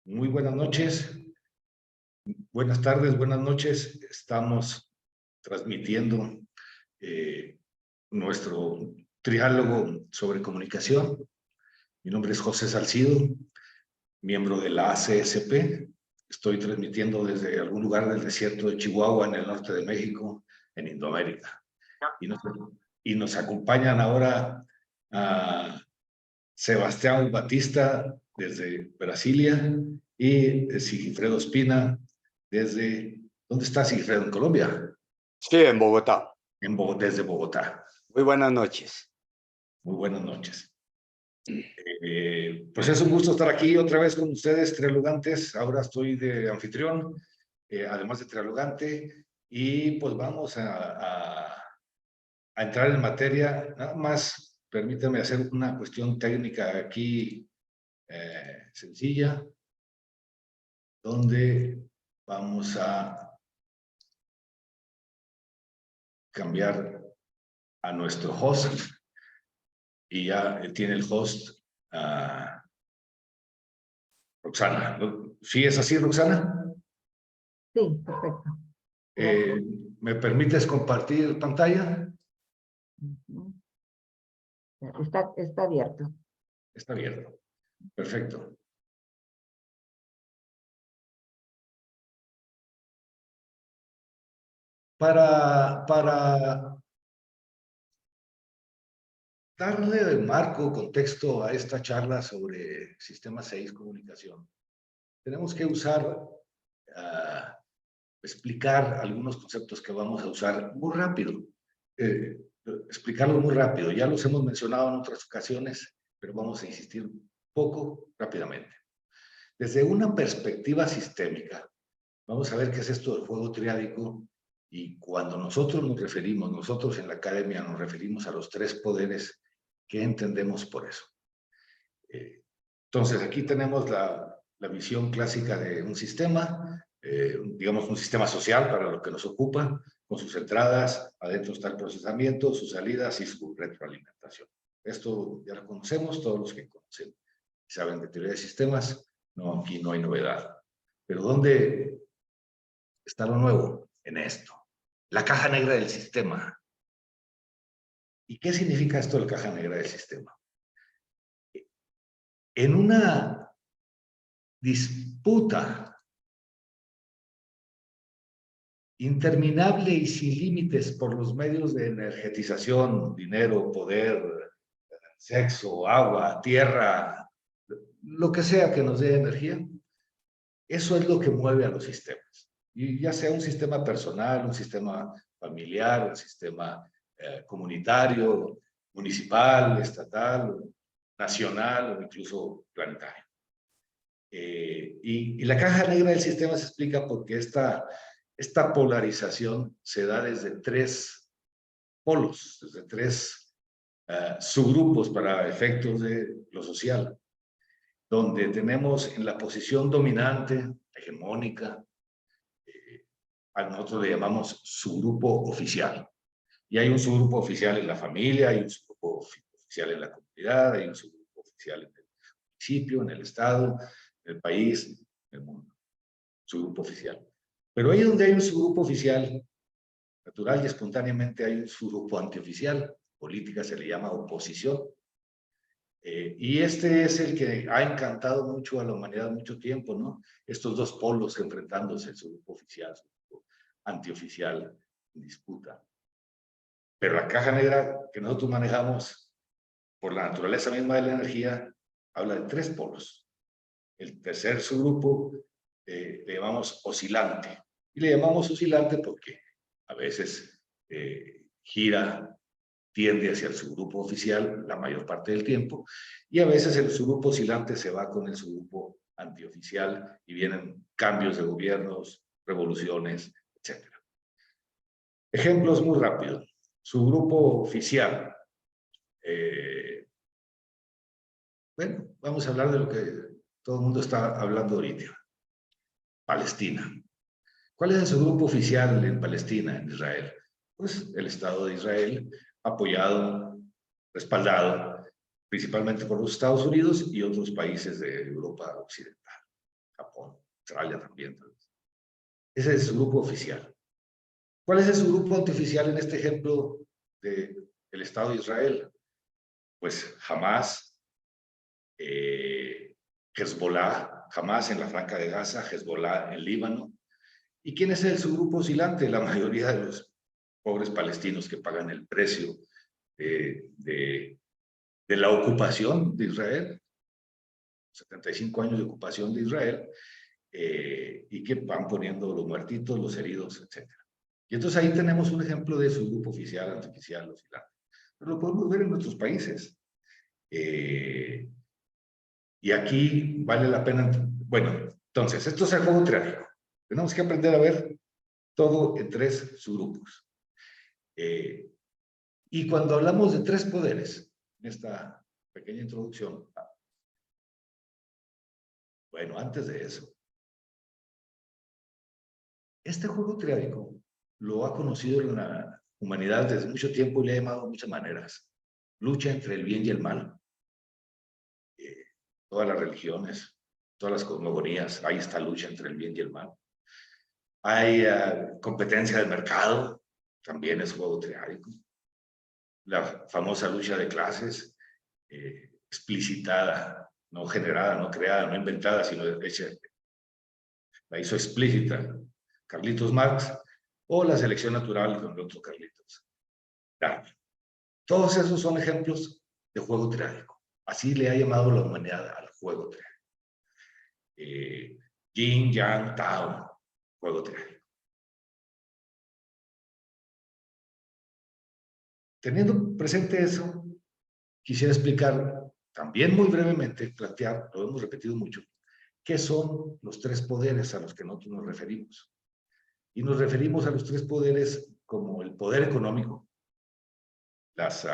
Muy buenas noches, buenas tardes, buenas noches. Estamos transmitiendo nuestro triálogo sobre comunicación. Mi nombre es José Salcido, miembro de la ACSP. Estoy transmitiendo desde algún lugar del desierto de Chihuahua, en el norte de México, en Indoamérica. Y nos acompañan ahora a Sebastián Batista desde Brasilia y Sigifredo Espina desde... ¿Dónde está Sigifredo? ¿En Colombia? Sí, en Bogotá. Desde Bogotá. Muy buenas noches. Muy buenas noches. Pues es un gusto estar aquí otra vez con ustedes, trialogantes. Ahora estoy de anfitrión, además de trialogante, y pues vamos a entrar en materia. Nada más, permítanme hacer una cuestión técnica aquí sencilla, donde vamos a cambiar a nuestro host y ya tiene el host Roxana. ¿Sí es así, Roxana? Sí, perfecto. ¿Me permites compartir pantalla? Está abierto. Está abierto. Perfecto. Para darle marco, contexto a esta charla sobre Sistema 6 Comunicación, tenemos que explicar algunos conceptos que vamos a usar muy rápido. Explicarlos muy rápido. Ya los hemos mencionado en otras ocasiones, pero vamos a insistir poco rápidamente. Desde una perspectiva sistémica, vamos a ver qué es esto del juego triádico, y cuando nosotros en la academia nos referimos a los tres poderes, ¿qué entendemos por eso? Entonces, aquí tenemos la visión clásica de un sistema, digamos un sistema social para lo que nos ocupa, con sus entradas, adentro está el procesamiento, sus salidas y su retroalimentación. Esto ya lo conocemos, todos los que conocen y saben de teoría de sistemas. No, aquí no hay novedad. Pero ¿dónde está lo nuevo? En esto. La caja negra del sistema. ¿Y qué significa esto de la caja negra del sistema? En una disputa interminable y sin límites por los medios de energetización, dinero, poder, sexo, agua, tierra, lo que sea que nos dé energía, eso es lo que mueve a los sistemas. Y ya sea un sistema personal, un sistema familiar, un sistema comunitario, municipal, estatal, nacional o incluso planetario. Y la caja negra del sistema se explica porque esta polarización se da desde tres polos, desde tres subgrupos para efectos de lo social, donde tenemos en la posición dominante, hegemónica, a nosotros le llamamos subgrupo oficial. Y hay un subgrupo oficial en la familia, hay un subgrupo oficial en la comunidad, hay un subgrupo oficial en el municipio, en el estado, en el país, en el mundo. Subgrupo oficial. Pero ahí donde hay un subgrupo oficial, natural y espontáneamente hay un subgrupo antioficial. Política se le llama oposición. Y este es el que ha encantado mucho a la humanidad mucho tiempo, ¿no? Estos dos polos enfrentándose, el subgrupo oficial, el subgrupo antioficial, en disputa. Pero la caja negra que nosotros manejamos, por la naturaleza misma de la energía, habla de tres polos. El tercer subgrupo le llamamos oscilante. Y le llamamos oscilante porque a veces gira, tiende hacia el subgrupo oficial la mayor parte del tiempo, y a veces el subgrupo oscilante se va con el subgrupo antioficial y vienen cambios de gobiernos, revoluciones, etc. Ejemplos muy rápidos. Subgrupo oficial. Bueno, vamos a hablar de lo que todo el mundo está hablando ahorita. Palestina. ¿Cuál es el subgrupo oficial en Palestina, en Israel? Pues el Estado de Israel, apoyado, respaldado, principalmente por los Estados Unidos y otros países de Europa Occidental. Japón, Australia también. Ese es su grupo oficial. ¿Cuál es su grupo antioficial en este ejemplo del Estado de Israel? Pues Hamas, Hezbollah, Hamas en la Franja de Gaza, Hezbollah en Líbano. ¿Y quién es su grupo oscilante? La mayoría de los pobres palestinos que pagan el precio de la ocupación de Israel, 75 años de ocupación de Israel, y que van poniendo los muertitos, los heridos, etc. Y entonces ahí tenemos un ejemplo de su grupo oficial, antioficial, oscilante. Pero lo podemos ver en nuestros países. Y aquí vale la pena, bueno, entonces, esto es el juego triádico. Tenemos que aprender a ver todo en tres subgrupos. Y cuando hablamos de tres poderes, en esta pequeña introducción, bueno, antes de eso, este juego triádico lo ha conocido la humanidad desde mucho tiempo y le ha llamado de muchas maneras. Lucha entre el bien y el mal. Todas las religiones, todas las cosmogonías, hay esta lucha entre el bien y el mal. Hay competencia de mercado, también es juego triádico. La famosa lucha de clases, explicitada, no generada, no creada, no inventada, sino hecha, la hizo explícita Carlitos Marx, o la selección natural con el otro Carlitos Darwin. Todos esos son ejemplos de juego triádico. Así le ha llamado la humanidad al juego triádico. Yin, Yang, Tao, juego triádico. Teniendo presente eso, quisiera explicar también muy brevemente, plantear, lo hemos repetido mucho, qué son los tres poderes a los que nosotros nos referimos. Y nos referimos a los tres poderes como el poder económico, las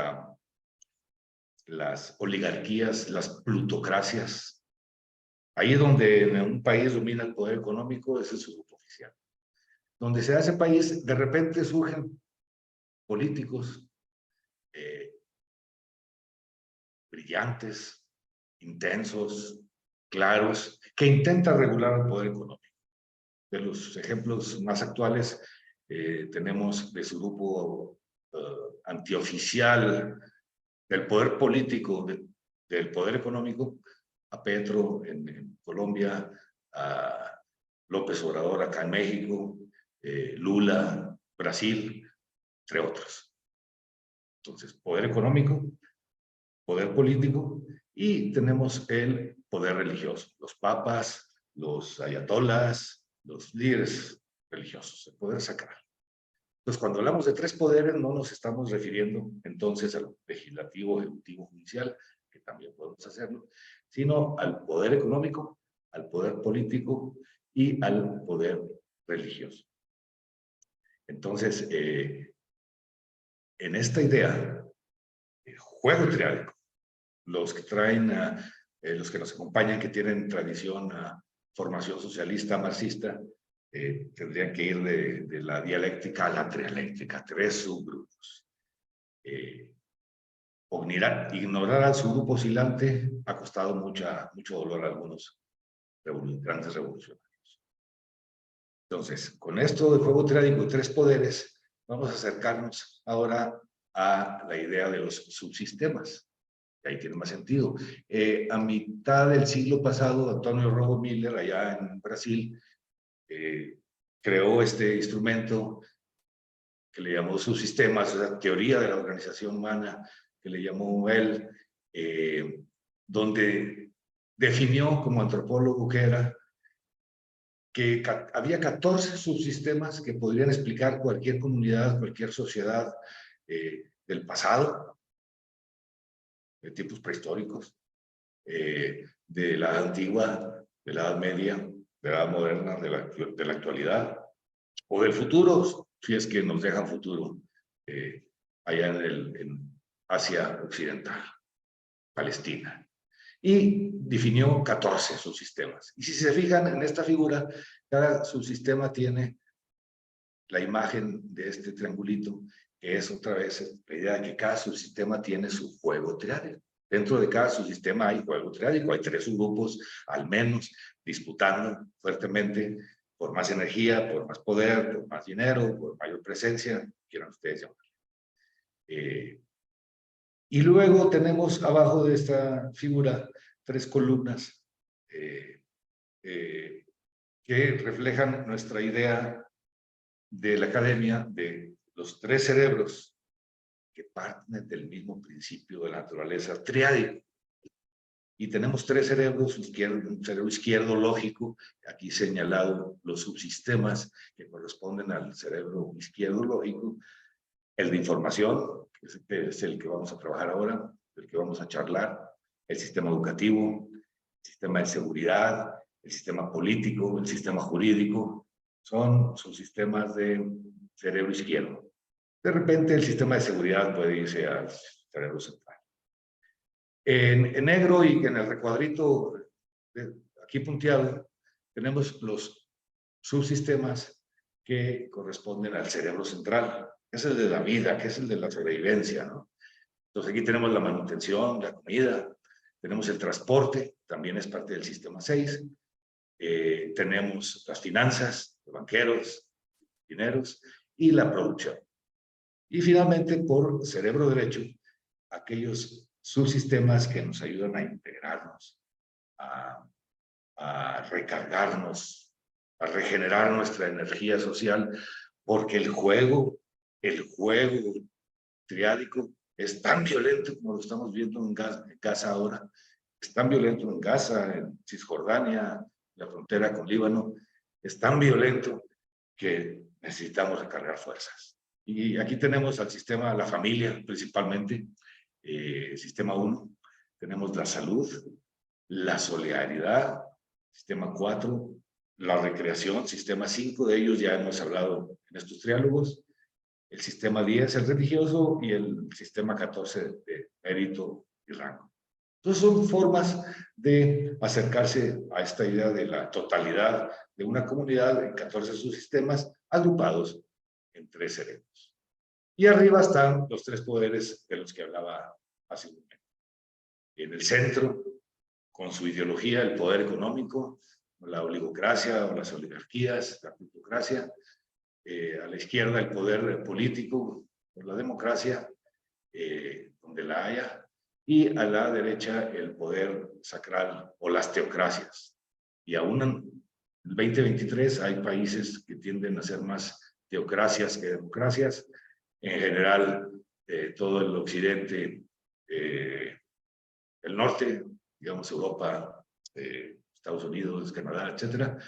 oligarquías, las plutocracias. Ahí donde en un país domina el poder económico, ese es su grupo oficial. Donde se da ese país, de repente surgen políticos brillantes, intensos, claros, que intentan regular el poder económico. De los ejemplos más actuales, tenemos de su grupo antioficial del poder político, del poder económico, a Petro en Colombia, a López Obrador acá en México, Lula, Brasil, entre otros. Entonces, poder económico, poder político, y tenemos el poder religioso, los papas, los ayatolás, los líderes religiosos, el poder sacral. Entonces, cuando hablamos de tres poderes, no nos estamos refiriendo entonces al legislativo, ejecutivo, judicial, que también podemos hacerlo, sino al poder económico, al poder político y al poder religioso. Entonces, en esta idea, el juego triádico, los que traen, los que nos acompañan, que tienen tradición, formación socialista, marxista, tendrían que ir de la dialéctica a la trialéctica, tres subgrupos. Ignorar al subgrupo oscilante ha costado mucho dolor a algunos grandes revolucionarios. Entonces, con esto de juego triádico y tres poderes, vamos a acercarnos ahora a la idea de los subsistemas. Ahí tiene más sentido. A mitad del siglo pasado, Antonio Rogo Miller, allá en Brasil, creó este instrumento que le llamó subsistemas, o sea, teoría de la organización humana, que le llamó él, donde definió como antropólogo que era que había 14 subsistemas que podrían explicar cualquier comunidad, cualquier sociedad del pasado, de tiempos prehistóricos, de la antigua, de la Edad Media, de la Edad Moderna, de la actualidad, o del futuro, si es que nos dejan futuro, allá en Asia Occidental, Palestina. Y definió 14 subsistemas. Y si se fijan en esta figura, cada subsistema tiene la imagen de este triangulito, que es otra vez la idea de que cada subsistema tiene su juego triádico. Dentro de cada subsistema hay juego triádico, hay 3 subgrupos al menos disputando fuertemente por más energía, por más poder, por más dinero, por mayor presencia, quieran ustedes llamar. Y luego tenemos abajo de esta figura 3 columnas que reflejan nuestra idea de la academia de los 3 cerebros que parten del mismo principio de la naturaleza triádico. Y tenemos 3 cerebros, un cerebro izquierdo lógico, aquí señalado los subsistemas que corresponden al cerebro izquierdo lógico, el de información, que es el que vamos a trabajar ahora, el que vamos a charlar, el sistema educativo, el sistema de seguridad, el sistema político, el sistema jurídico, son subsistemas de cerebro izquierdo. De repente el sistema de seguridad puede irse al cerebro central. En negro y en el recuadrito aquí punteado tenemos los subsistemas que corresponden al cerebro central, que es el de la vida, que es el de la sobrevivencia, ¿no? Entonces aquí tenemos la manutención, la comida, tenemos el transporte, también es parte del sistema 6, tenemos las finanzas, los banqueros, dineros, y la producción. Y finalmente, por cerebro derecho, aquellos subsistemas que nos ayudan a integrarnos, a recargarnos, a regenerar nuestra energía social, porque el juego triádico es tan violento como lo estamos viendo en Gaza ahora, es tan violento en Gaza, en Cisjordania, la frontera con Líbano, es tan violento que necesitamos recargar fuerzas. Y aquí tenemos al sistema, la familia principalmente, sistema 1, tenemos la salud, la solidaridad, sistema 4, la recreación, sistema 5, de ellos ya hemos hablado en estos triálogos, el sistema 10, el religioso, y el sistema 14 de mérito y rango. Entonces son formas de acercarse a esta idea de la totalidad de una comunidad en 14 subsistemas agrupados en 3 cerebros. Y arriba están los 3 poderes de los que hablaba hace un momento. En el centro, con su ideología, el poder económico, la oligocracia o las oligarquías, la plutocracia. A la izquierda, el poder político, o la democracia, donde la haya. Y a la derecha, el poder sacral o las teocracias. Y aún en el 2023 hay países que tienden a ser más teocracias que democracias. En general, todo el occidente, el norte, digamos Europa, Estados Unidos, Canadá, etcétera,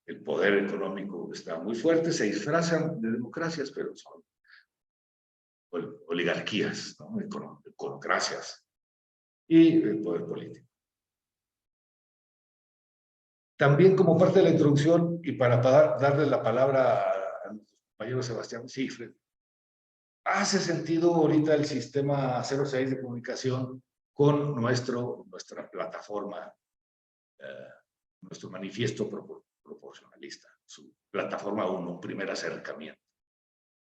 el poder económico está muy fuerte, se disfrazan de democracias, pero son oligarquías, ¿no? Econocracias, y el poder político. También como parte de la introducción, y para darle la palabra a nuestro compañero Sebastián Cifre, hace sentido ahorita el sistema 06 de comunicación con nuestra plataforma, nuestro manifiesto proporcionalista, su plataforma 1, un primer acercamiento.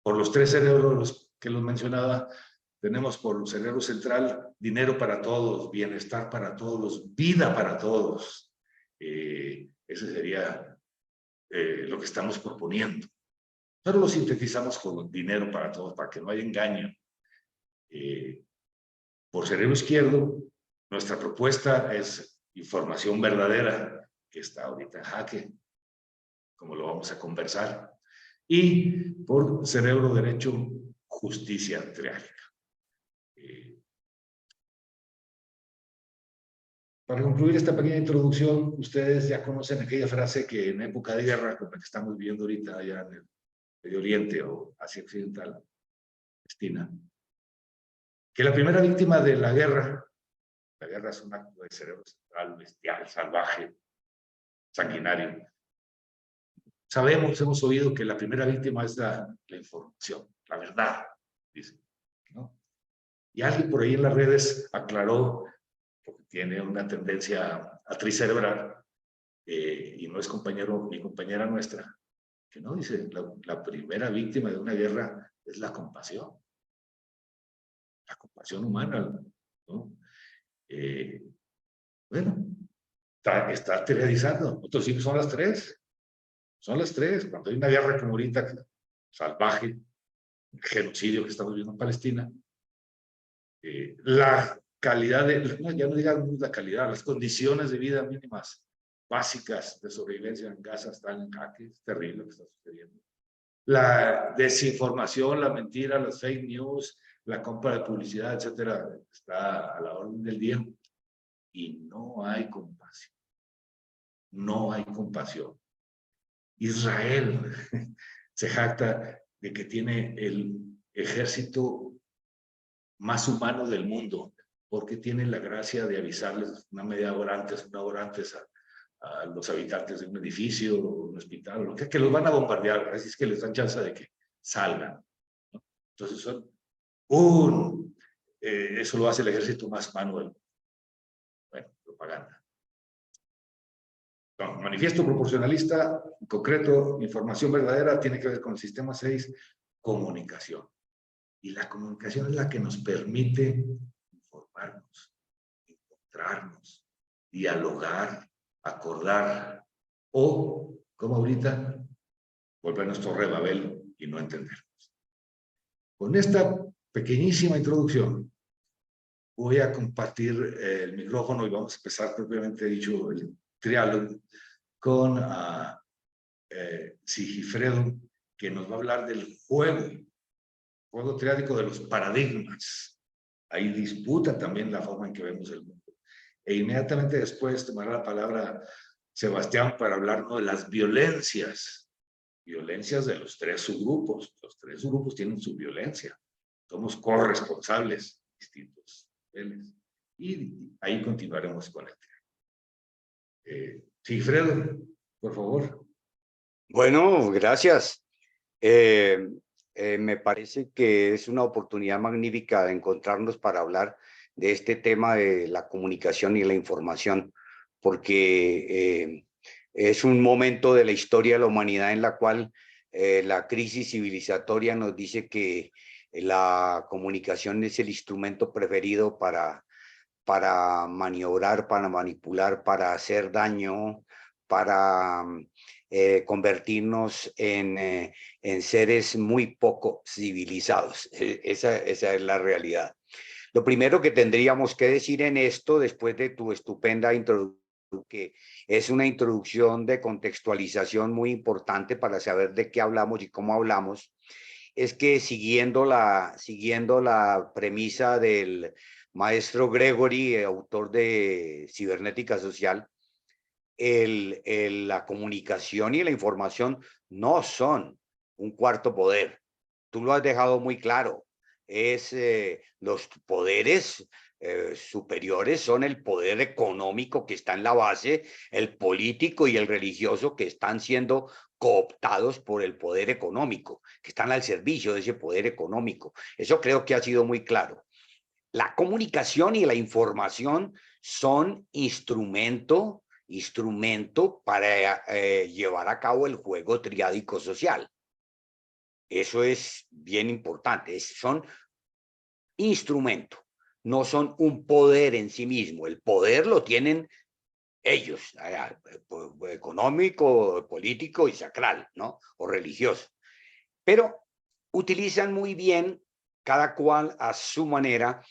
Por los 3 cerebros que los mencionaba, tenemos por el cerebro central dinero para todos, bienestar para todos, vida para todos. Ese sería lo que estamos proponiendo. Pero lo sintetizamos con dinero para todos, para que no haya engaño. Por cerebro izquierdo, nuestra propuesta es información verdadera, que está ahorita en jaque, como lo vamos a conversar. Y por cerebro derecho, justicia triádica. Para concluir esta pequeña introducción, ustedes ya conocen aquella frase que en época de guerra, como la que estamos viviendo ahorita allá en el Medio Oriente o Asia Occidental, Palestina, que la primera víctima de la guerra es un acto de cerebro central, bestial, salvaje, sanguinario. Sabemos, hemos oído que la primera víctima es la información, la verdad, dicen, ¿no? Y alguien por ahí en las redes aclaró, porque tiene una tendencia a tricerebral, y no es ni compañera nuestra, que no, dice, la primera víctima de una guerra es la compasión humana, ¿no? Bueno, está teorizando. Otros sí son las tres. Son las tres. Cuando hay una guerra como ahorita, salvaje, genocidio que estamos viendo en Palestina, la calidad no, ya no digamos la calidad, las condiciones de vida mínimas básicas de sobrevivencia en Gaza están en jaque. Es terrible lo que está sucediendo. La desinformación, la mentira, las fake news, la compra de publicidad, etcétera, está a la orden del día. Y no hay compasión. No hay compasión. Israel se jacta de que tiene el ejército más humano del mundo, porque tiene la gracia de avisarles una media hora antes, una hora antes a los habitantes de un edificio, un hospital, lo que los van a bombardear, así es que les dan chance de que salgan, ¿no? Entonces son eso lo hace el ejército más humano del mundo. Bueno, propaganda. No, manifiesto proporcionalista, en concreto, información verdadera, tiene que ver con el sistema 6, comunicación. Y la comunicación es la que nos permite informarnos, encontrarnos, dialogar, acordar, o, como ahorita, volvernos Torre de Babel y no entendernos. Con esta pequeñísima introducción, voy a compartir el micrófono y vamos a empezar, propiamente dicho, el triálogo con Sigifredo, que nos va a hablar del juego triádico de los paradigmas. Ahí disputa también la forma en que vemos el mundo. E inmediatamente después tomará la palabra Sebastián para hablarnos de las violencias de los tres subgrupos. Los tres subgrupos tienen su violencia. Somos corresponsables distintos niveles. Y ahí continuaremos con el tema. Sigfredo, por favor. Bueno, gracias. Me parece que es una oportunidad magnífica de encontrarnos para hablar de este tema de la comunicación y la información, porque es un momento de la historia de la humanidad en la cual la crisis civilizatoria nos dice que la comunicación es el instrumento preferido para maniobrar, para manipular, para hacer daño, para convertirnos en seres muy poco civilizados. Esa es la realidad. Lo primero que tendríamos que decir en esto, después de tu estupenda introducción, que es una introducción de contextualización muy importante para saber de qué hablamos y cómo hablamos, es que siguiendo la premisa del maestro Gregory, autor de Cibernética Social, la comunicación y la información no son un cuarto poder. Tú lo has dejado muy claro. Los poderes superiores son el poder económico que está en la base, el político y el religioso que están siendo cooptados por el poder económico, que están al servicio de ese poder económico. Eso creo que ha sido muy claro. La comunicación y la información son instrumento para llevar a cabo el juego triádico social. Eso es bien importante. Son instrumento, no son un poder en sí mismo. El poder lo tienen ellos, económico, político y sacral, ¿no? O religioso. Pero utilizan muy bien, cada cual a su manera,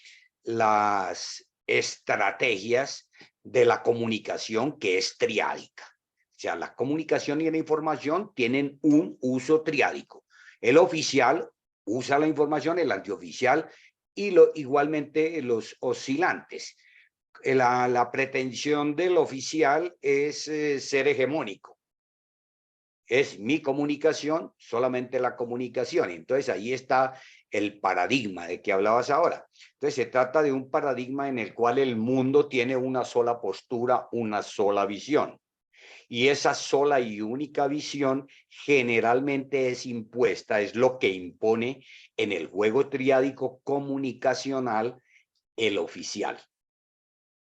las estrategias de la comunicación que es triádica. O sea, la comunicación y la información tienen un uso triádico. El oficial usa la información, el antioficial y igualmente los oscilantes. La pretensión del oficial es ser hegemónico. Es mi comunicación, solamente la comunicación. Entonces ahí está el paradigma de que hablabas ahora. Entonces se trata de un paradigma en el cual el mundo tiene una sola postura, una sola visión. Y esa sola y única visión generalmente es impuesta, es lo que impone en el juego triádico comunicacional el oficial.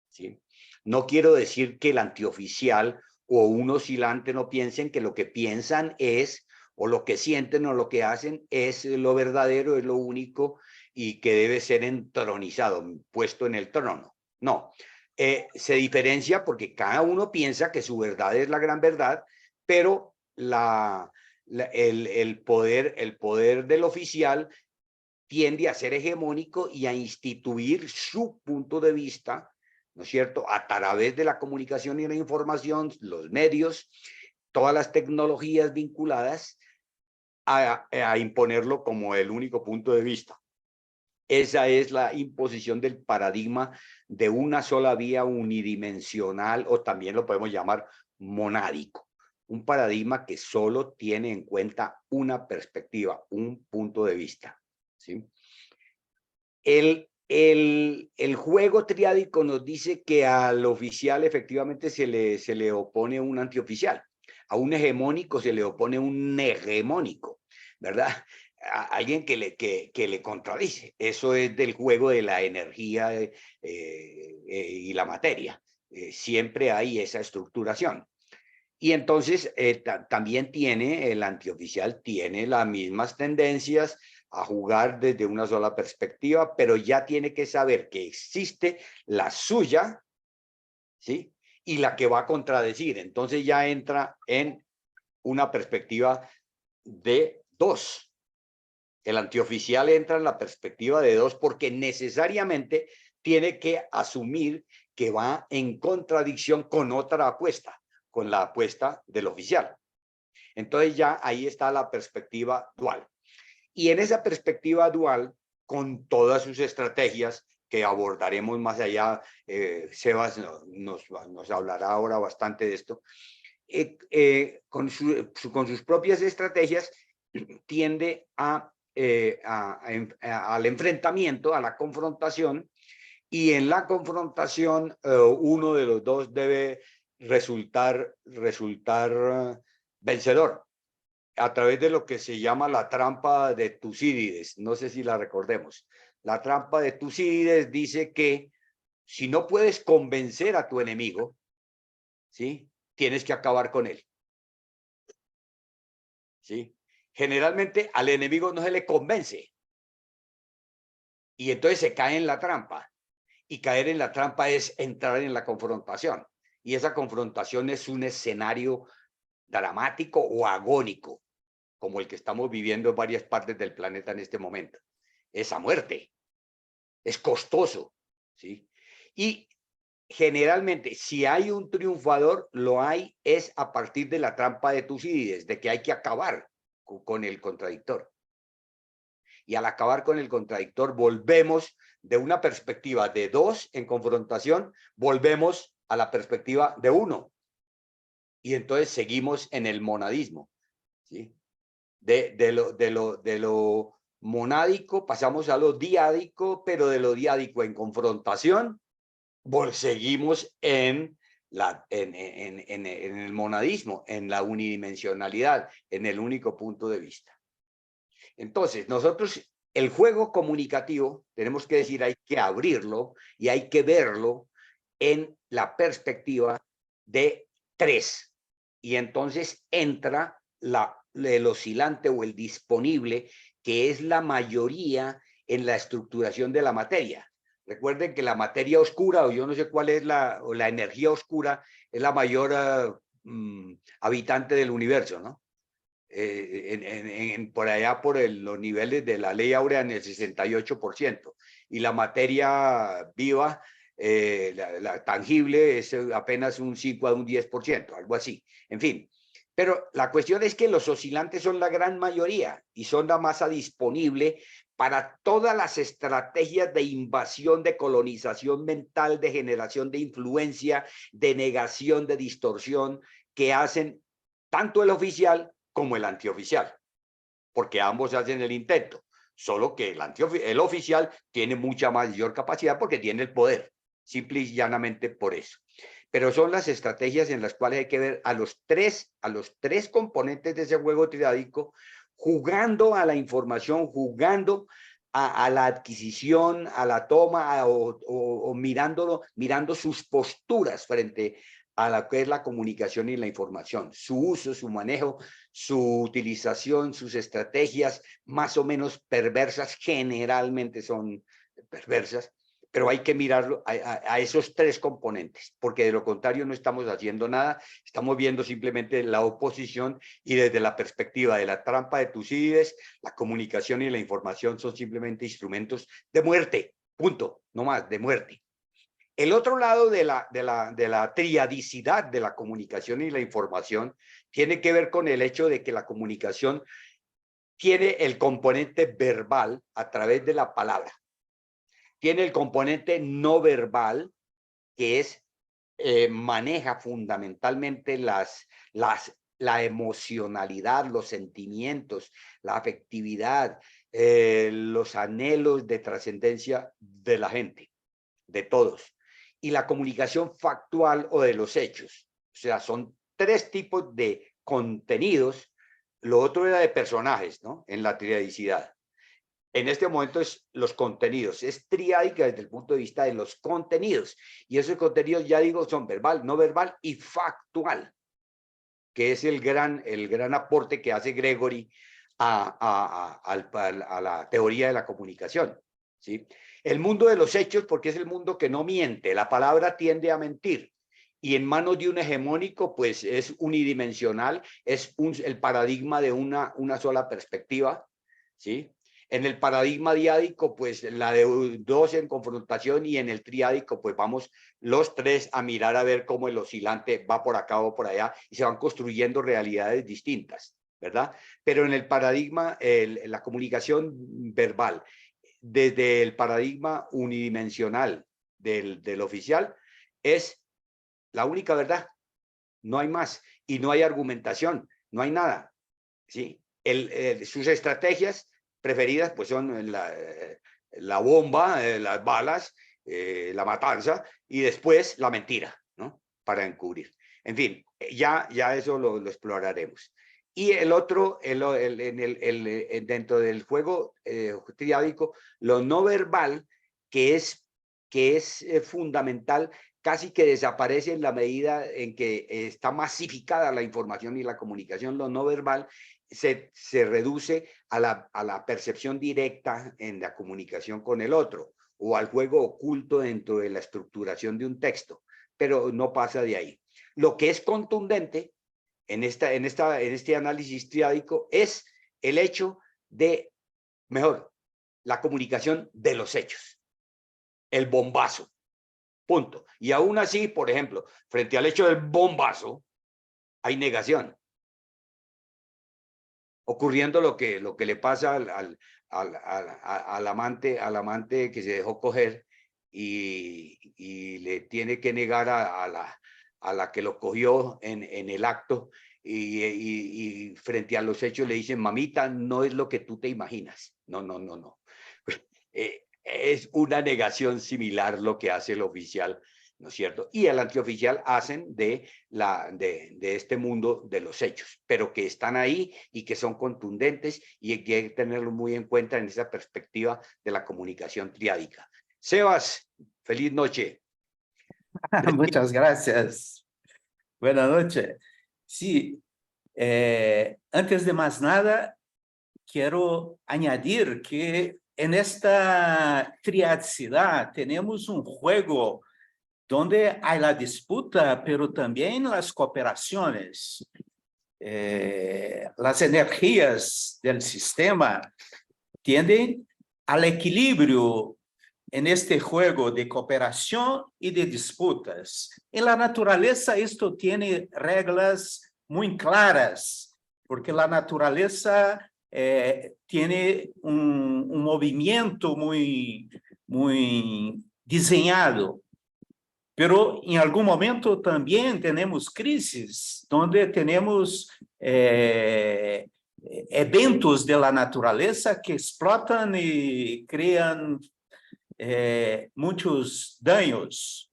¿Sí? No quiero decir que el antioficial o un oscilante no piensen que lo que piensan es, o lo que sienten o lo que hacen es lo verdadero, es lo único y que debe ser entronizado, puesto en el trono. No, se diferencia porque cada uno piensa que su verdad es la gran verdad, pero el poder del oficial tiende a ser hegemónico y a instituir su punto de vista, ¿no es cierto?, a través de la comunicación y la información, los medios, todas las tecnologías vinculadas a imponerlo como el único punto de vista. Esa es la imposición del paradigma de una sola vía unidimensional, o también lo podemos llamar monádico. Un paradigma que solo tiene en cuenta una perspectiva, un punto de vista, ¿sí? El juego triádico nos dice que al oficial efectivamente se le opone un antioficial. A un hegemónico se le opone un hegemónico, ¿verdad? Alguien que le contradice. Eso es del juego de la energía y la materia. Siempre hay esa estructuración. Y entonces también el antioficial tiene las mismas tendencias a jugar desde una sola perspectiva, pero ya tiene que saber que existe la suya, ¿sí? Y la que va a contradecir. Entonces ya entra en una perspectiva de dos. El antioficial entra en la perspectiva de dos porque necesariamente tiene que asumir que va en contradicción con otra apuesta, con la apuesta del oficial. Entonces ya ahí está la perspectiva dual. Y en esa perspectiva dual, con todas sus estrategias que abordaremos más allá, Sebas nos hablará ahora bastante de esto, con sus propias estrategias tiende al enfrentamiento, a la confrontación, y en la confrontación uno de los dos debe resultar vencedor a través de lo que se llama la trampa de Tucídides. No sé si la recordemos. La trampa de Tucídides dice que si no puedes convencer a tu enemigo, ¿sí?, tienes que acabar con él, ¿sí? Generalmente al enemigo no se le convence y entonces se cae en la trampa. Y caer en la trampa es entrar en la confrontación. Y esa confrontación es un escenario dramático o agónico, como el que estamos viviendo en varias partes del planeta en este momento. Esa muerte es costoso, ¿sí? Y generalmente, si hay un triunfador, lo hay es a partir de la trampa de Tucídides, de que hay que acabar con el contradictor. Y al acabar con el contradictor, volvemos de una perspectiva de dos en confrontación, volvemos a la perspectiva de uno. Y entonces seguimos en el monadismo, ¿sí? De lo monádico pasamos a lo diádico, pero de lo diádico en confrontación, seguimos en el monadismo, en la unidimensionalidad, en el único punto de vista. Entonces, nosotros, el juego comunicativo, tenemos que decir, hay que abrirlo y hay que verlo en la perspectiva de tres. Y entonces entra el oscilante o el disponible, que es la mayoría en la estructuración de la materia. Recuerden que la materia oscura, o yo no sé cuál es la energía oscura, es la mayor habitante del universo, ¿no? Por allá por los niveles de la ley áurea en el 68%. Y la materia viva, la tangible, es apenas un 5 a un 10%, algo así. En fin. Pero la cuestión es que los oscilantes son la gran mayoría y son la masa disponible para todas las estrategias de invasión, de colonización mental, de generación de influencia, de negación, de distorsión que hacen tanto el oficial como el antioficial, porque ambos hacen el intento, solo que el oficial tiene mucha mayor capacidad porque tiene el poder, simple y llanamente por eso. Pero son las estrategias en las cuales hay que ver a los tres componentes de ese juego triádico jugando a la información, jugando a la adquisición, a la toma o mirando sus posturas frente a lo que es la comunicación y la información, su uso, su manejo, su utilización, sus estrategias más o menos perversas, generalmente son perversas, pero hay que mirarlo a esos tres componentes, porque de lo contrario no estamos haciendo nada, estamos viendo simplemente la oposición y desde la perspectiva de la trampa de Tucídides, la comunicación y la información son simplemente instrumentos de muerte, punto, no más, de muerte. El otro lado de la triadicidad de la comunicación y la información tiene que ver con el hecho de que la comunicación tiene el componente verbal a través de la palabra. Tiene el componente no verbal, que es, maneja fundamentalmente la emocionalidad, los sentimientos, la afectividad, los anhelos de trascendencia de la gente, de todos. Y la comunicación factual o de los hechos. O sea, son tres tipos de contenidos. Lo otro era de personajes, ¿no? En la triadicidad. En este momento es los contenidos, es triádica desde el punto de vista de los contenidos. Y esos contenidos, ya digo, son verbal, no verbal y factual, que es el gran aporte que hace Gregory a la teoría de la comunicación, ¿sí? El mundo de los hechos, porque es el mundo que no miente, la palabra tiende a mentir. Y en manos de un hegemónico, pues es unidimensional, es el paradigma de una sola perspectiva, ¿sí? En el paradigma diádico, pues la de dos en confrontación, y en el triádico, pues vamos los tres a mirar a ver cómo el oscilante va por acá o por allá y se van construyendo realidades distintas, ¿verdad? Pero en el paradigma, la comunicación verbal, desde el paradigma unidimensional del oficial, es la única verdad. No hay más y no hay argumentación, no hay nada, ¿sí? Sus estrategias preferidas pues son la bomba, las balas, la matanza y después la mentira, ¿no? Para encubrir. En fin, ya eso lo exploraremos. Y el otro, dentro del juego triádico, lo no verbal, que es fundamental, casi que desaparece en la medida en que está masificada la información y la comunicación. Lo no verbal se reduce a la percepción directa en la comunicación con el otro, o al juego oculto dentro de la estructuración de un texto, pero no pasa de ahí. Lo que es contundente en este análisis triádico es el hecho de, la comunicación de los hechos, el bombazo, punto. Y aún así, por ejemplo, frente al hecho del bombazo, hay negación. Ocurriendo lo que le pasa al amante que se dejó coger y le tiene que negar a la que lo cogió en el acto, y frente a los hechos le dicen: mamita, no es lo que tú te imaginas. No. Es una negación similar lo que hace el oficial, ¿no es cierto? Y el antioficial hacen de este mundo de los hechos, pero que están ahí y que son contundentes, y hay que tenerlo muy en cuenta en esa perspectiva de la comunicación triádica. Sebas, feliz noche. Muchas gracias. Buenas noches. Sí, antes de más nada, quiero añadir que en esta triadicidad tenemos un juego donde hay la disputa, pero también las cooperaciones. Las energías del sistema tienden al equilibrio en este juego de cooperación y de disputas. En la naturaleza esto tiene reglas muy claras, porque la naturaleza tiene un movimiento muy diseñado. Pero en algún momento también tenemos crisis, donde tenemos eventos de la naturaleza que explotan y crean muchos daños.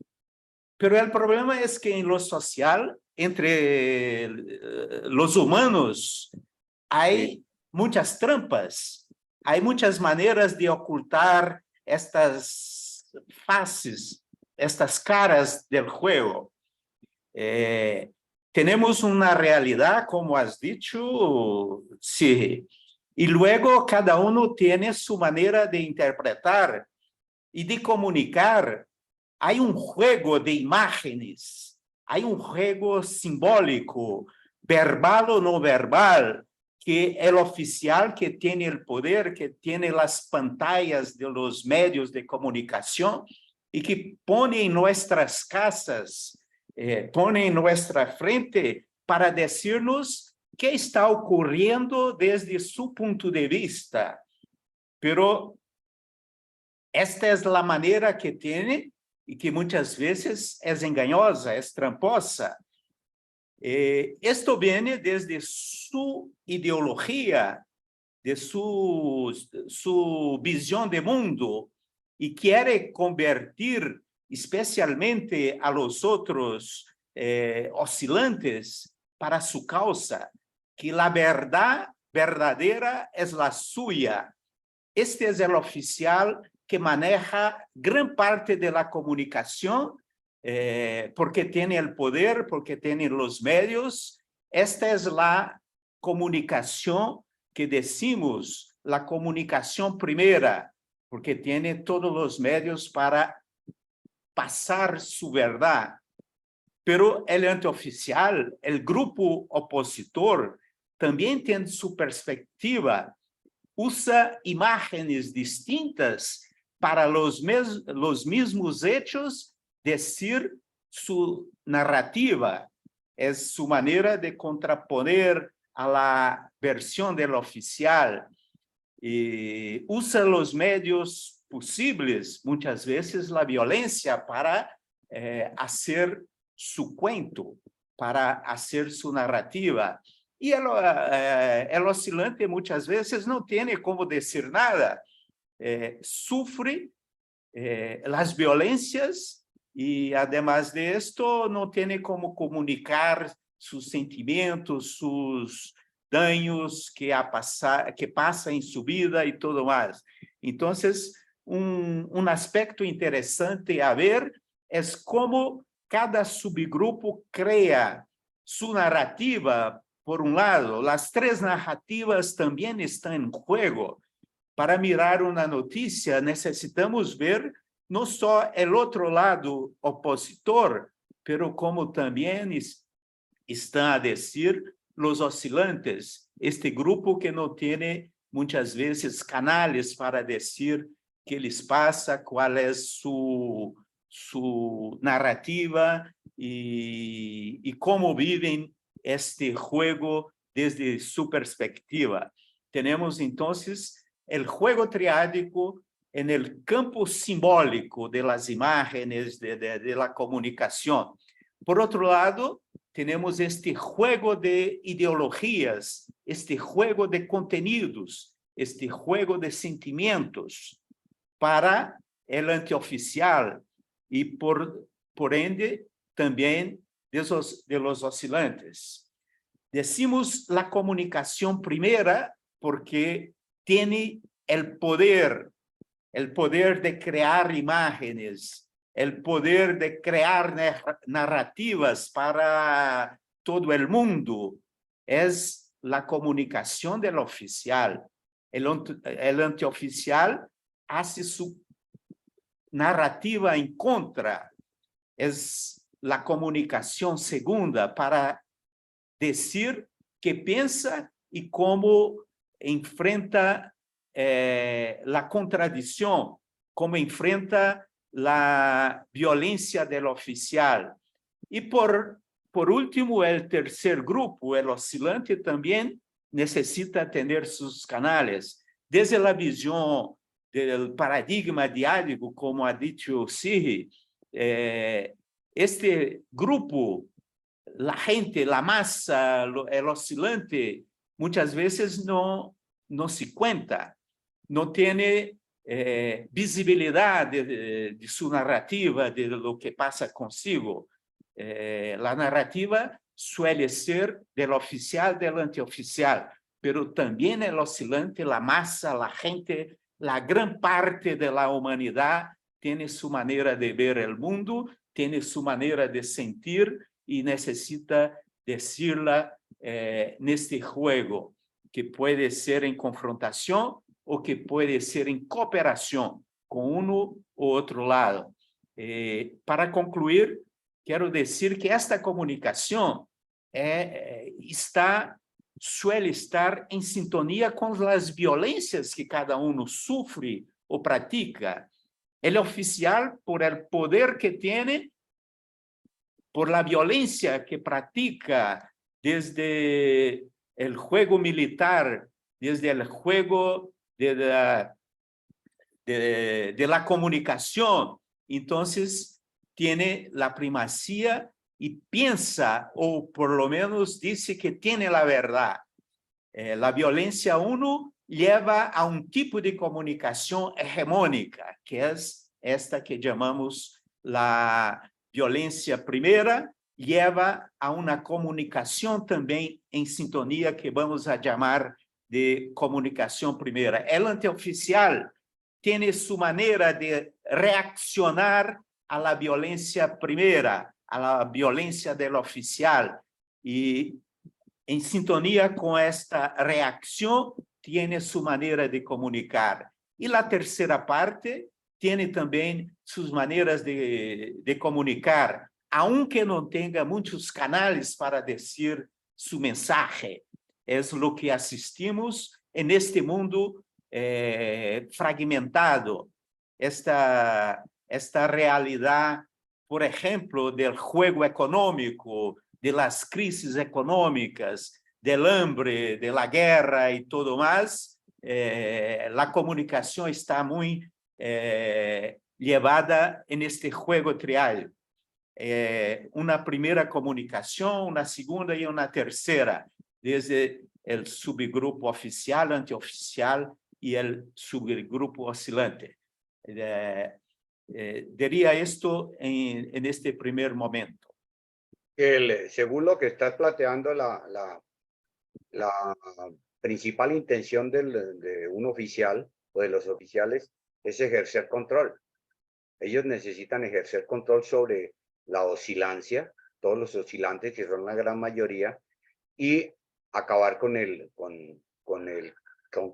Pero el problema es que en lo social, entre los humanos, hay muchas trampas, hay muchas maneras de ocultar estas faces, estas caras del juego. Tenemos una realidad, como has dicho, sí, y luego cada uno tiene su manera de interpretar y de comunicar, hay un juego de imágenes, hay un juego simbólico, verbal o no verbal, que el oficial que tiene el poder, que tiene las pantallas de los medios de comunicación y que pone en nuestras casas, pone en nuestra frente para decirnos qué está ocurriendo desde su punto de vista. Pero esta es la manera que tiene y que muchas veces es engañosa, es tramposa. Esto viene desde su ideología, de su visión de mundo, y quiere convertir especialmente a los otros oscilantes para su causa, que la verdad verdadera es la suya. Este es el oficial que maneja gran parte de la comunicación, porque tiene el poder, porque tiene los medios. Esta es la comunicación que decimos, la comunicación primera, porque tiene todos los medios para pasar su verdad. Pero el antioficial, el grupo opositor, también tiene su perspectiva, usa imágenes distintas para los mismos hechos, decir su narrativa. Es su manera de contraponer a la versión del oficial. Y usa los medios posibles, muchas veces la violencia, para hacer su cuento, para hacer su narrativa. Y el oscilante muchas veces no tiene cómo decir nada. Sufre las violencias y además de esto no tiene cómo comunicar sus sentimientos, sus daños que pasa en su vida y todo más. Entonces, un aspecto interesante a ver es cómo cada subgrupo crea su narrativa. Por un lado, las tres narrativas también están en juego. Para mirar una noticia, necesitamos ver no só el otro lado opositor, pero como también están a decir los oscilantes, este grupo que no tiene muchas veces canales para decir qué les pasa, cuál es su narrativa y cómo viven este juego desde su perspectiva. Tenemos entonces el juego triádico en el campo simbólico de las imágenes, de la comunicación. Por otro lado, tenemos este juego de ideologías, este juego de contenidos, este juego de sentimientos para el antioficial y por ende también de los oscilantes. Decimos la comunicación primera porque tiene el poder de crear imágenes, el poder de crear narrativas para todo el mundo. Es la comunicación del oficial. El antioficial hace su narrativa en contra. Es la comunicación segunda para decir qué piensa y cómo enfrenta la contradicción, cómo enfrenta la violencia del oficial. Y por último, el tercer grupo, el oscilante, también necesita tener sus canales. Desde la visión del paradigma diádico, como ha dicho Siri, este grupo, la gente, la masa, el oscilante, muchas veces no se cuenta, no tiene visibilidad de su narrativa, de lo que pasa consigo. La narrativa suele ser del oficial, del antioficial, pero también el oscilante, la masa, la gente, la gran parte de la humanidad tiene su manera de ver el mundo, tiene su manera de sentir y necesita decirla en este juego, que puede ser en confrontación o que puede ser en cooperación. con uno u otro lado. Para concluir, quiero decir que esta comunicación suele estar en sintonía con las violencias que cada uno sufre o practica. El oficial, por el poder que tiene, por la violencia que practica desde el juego militar, desde el juego de la comunicación, entonces tiene la primacía y piensa, o por lo menos dice que tiene la verdad. La violencia uno lleva a un tipo de comunicación hegemónica, que es esta que llamamos la violencia primera, lleva a una comunicación también en sintonía que vamos a llamar de comunicación primera. El antioficial tiene su manera de reaccionar a la violencia primera, a la violencia del oficial, y en sintonía con esta reacción tiene su manera de comunicar. Y la tercera parte tiene también sus maneras de comunicar, aunque no tenga muchos canales para decir su mensaje. Es lo que asistimos en este mundo fragmentado, esta realidad, por ejemplo, del juego económico, de las crisis económicas, del hambre, de la guerra y todo más. La comunicación está muy llevada en este juego trial. Una primera comunicación, una segunda y una tercera, desde el subgrupo oficial, antioficial y el subgrupo oscilante. Diría esto en este primer momento. Según lo que estás planteando, la principal intención de un oficial o de los oficiales es ejercer control. Ellos necesitan ejercer control sobre la oscilancia, todos los oscilantes, que son la gran mayoría, y acabar con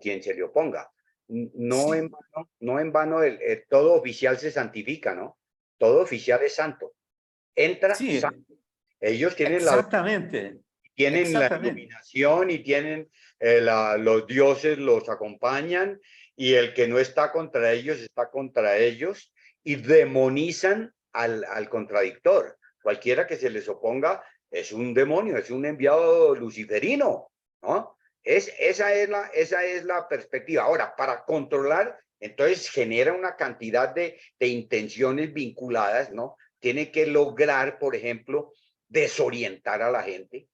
quien se le oponga. No en vano todo oficial se santifica, ¿no? Todo oficial es santo. Entra Sí, santo. Ellos tienen exactamente. la iluminación y tienen los dioses los acompañan, y el que no está contra ellos está contra ellos, y demonizan al contradictor. Cualquiera que se les oponga es un demonio, es un enviado luciferino, ¿no? Esa es la perspectiva. Ahora, para controlar, entonces genera una cantidad de intenciones vinculadas, ¿no? Tiene que lograr, por ejemplo, desorientar a la gente,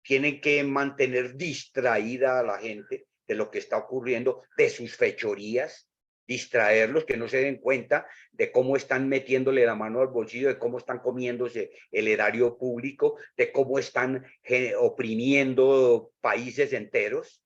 tienen que mantener distraída a la gente de lo que está ocurriendo, de sus fechorías, distraerlos, que no se den cuenta de cómo están metiéndole la mano al bolsillo, de cómo están comiéndose el erario público, de cómo están oprimiendo países enteros,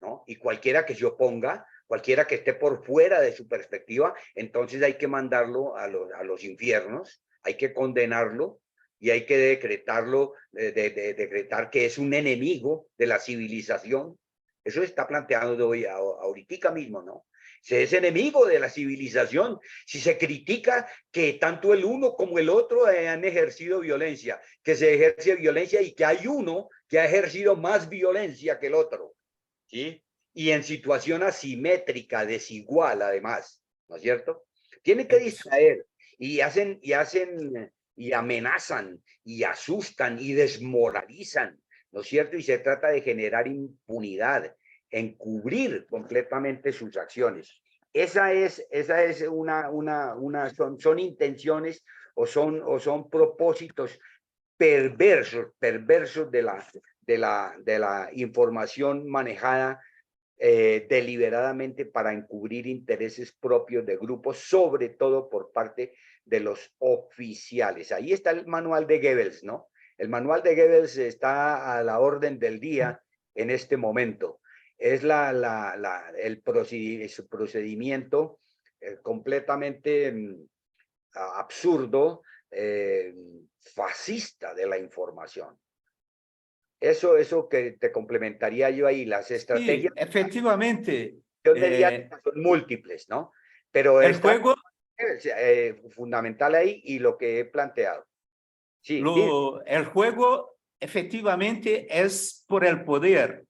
¿no? Y cualquiera que se oponga, cualquiera que esté por fuera de su perspectiva, entonces hay que mandarlo a los infiernos, hay que condenarlo, y hay que decretarlo, decretar que es un enemigo de la civilización. Eso está planteando hoy, ahorita mismo, ¿no? Se es enemigo de la civilización si se critica que tanto el uno como el otro han ejercido violencia, que se ejerce violencia y que hay uno que ha ejercido más violencia que el otro, ¿sí? Y en situación asimétrica, desigual, además, ¿no es cierto? Tienen que distraer y amenazan y asustan y desmoralizan, ¿no es cierto? Y se trata de generar impunidad, encubrir completamente sus acciones. Son intenciones o son propósitos perversos de la información manejada deliberadamente para encubrir intereses propios de grupos, sobre todo por parte de los oficiales. Ahí está el manual de Goebbels, ¿no? El manual de Goebbels está a la orden del día en este momento. Es su procedimiento completamente absurdo, fascista de la información. Eso que te complementaría yo ahí, las estrategias. Sí, efectivamente. Mediática son múltiples, ¿no? pero El está juego, fundamental ahí y lo que he planteado. Sí, el juego efectivamente es por el poder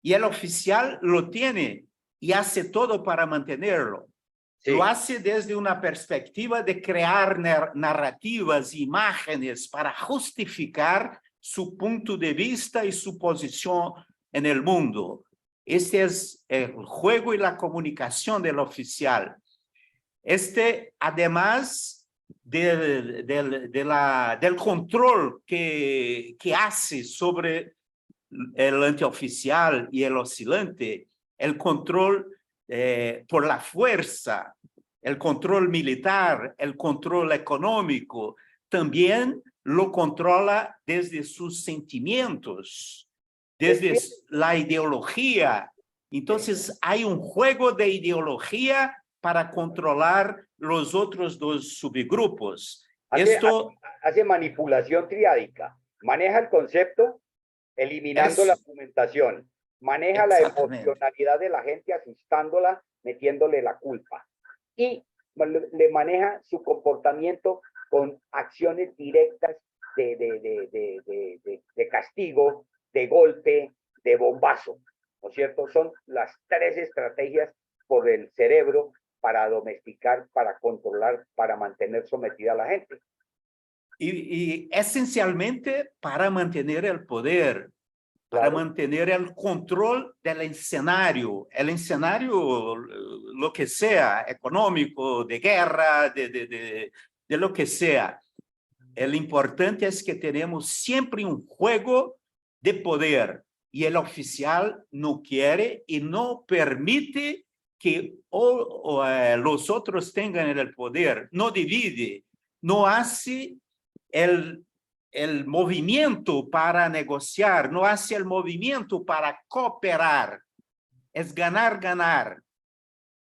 y el oficial lo tiene y hace todo para mantenerlo. sí, Lo hace desde una perspectiva de crear narrativas, imágenes para justificar su punto de vista y su posición en el mundo. Este es el juego y la comunicación del oficial. Además del control que hace sobre el antioficial y el oscilante, el control por la fuerza, el control militar, el control económico, también lo controla desde sus sentimientos, desde la ideología. Entonces hay un juego de ideología para controlar los otros dos subgrupos. hace manipulación triádica, maneja el concepto eliminando la argumentación, maneja la emocionalidad de la gente asustándola, metiéndole la culpa y le maneja su comportamiento con acciones directas de castigo, de golpe, de bombazo, ¿no es cierto? Son las tres estrategias por el cerebro para domesticar, para controlar, para mantener sometida a la gente. Y esencialmente para mantener el poder, para mantener el control del escenario, lo que sea, económico, de guerra, de lo que sea. El importante es que tenemos siempre un juego de poder y el oficial no quiere y no permite que los otros tengan el poder, no divide, no hace el movimiento para negociar, no hace el movimiento para cooperar. Es ganar, ganar,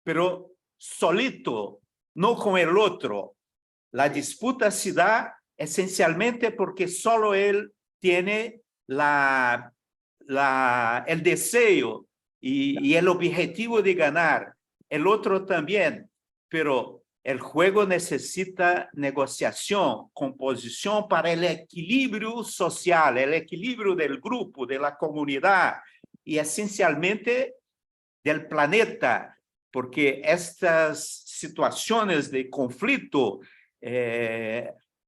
pero solito, no con el otro. La disputa se da esencialmente porque solo él tiene el deseo y el objetivo de ganar. El otro también, pero el juego necesita negociación, composición para el equilibrio social, el equilibrio del grupo, de la comunidad y esencialmente del planeta, porque estas situaciones de conflicto,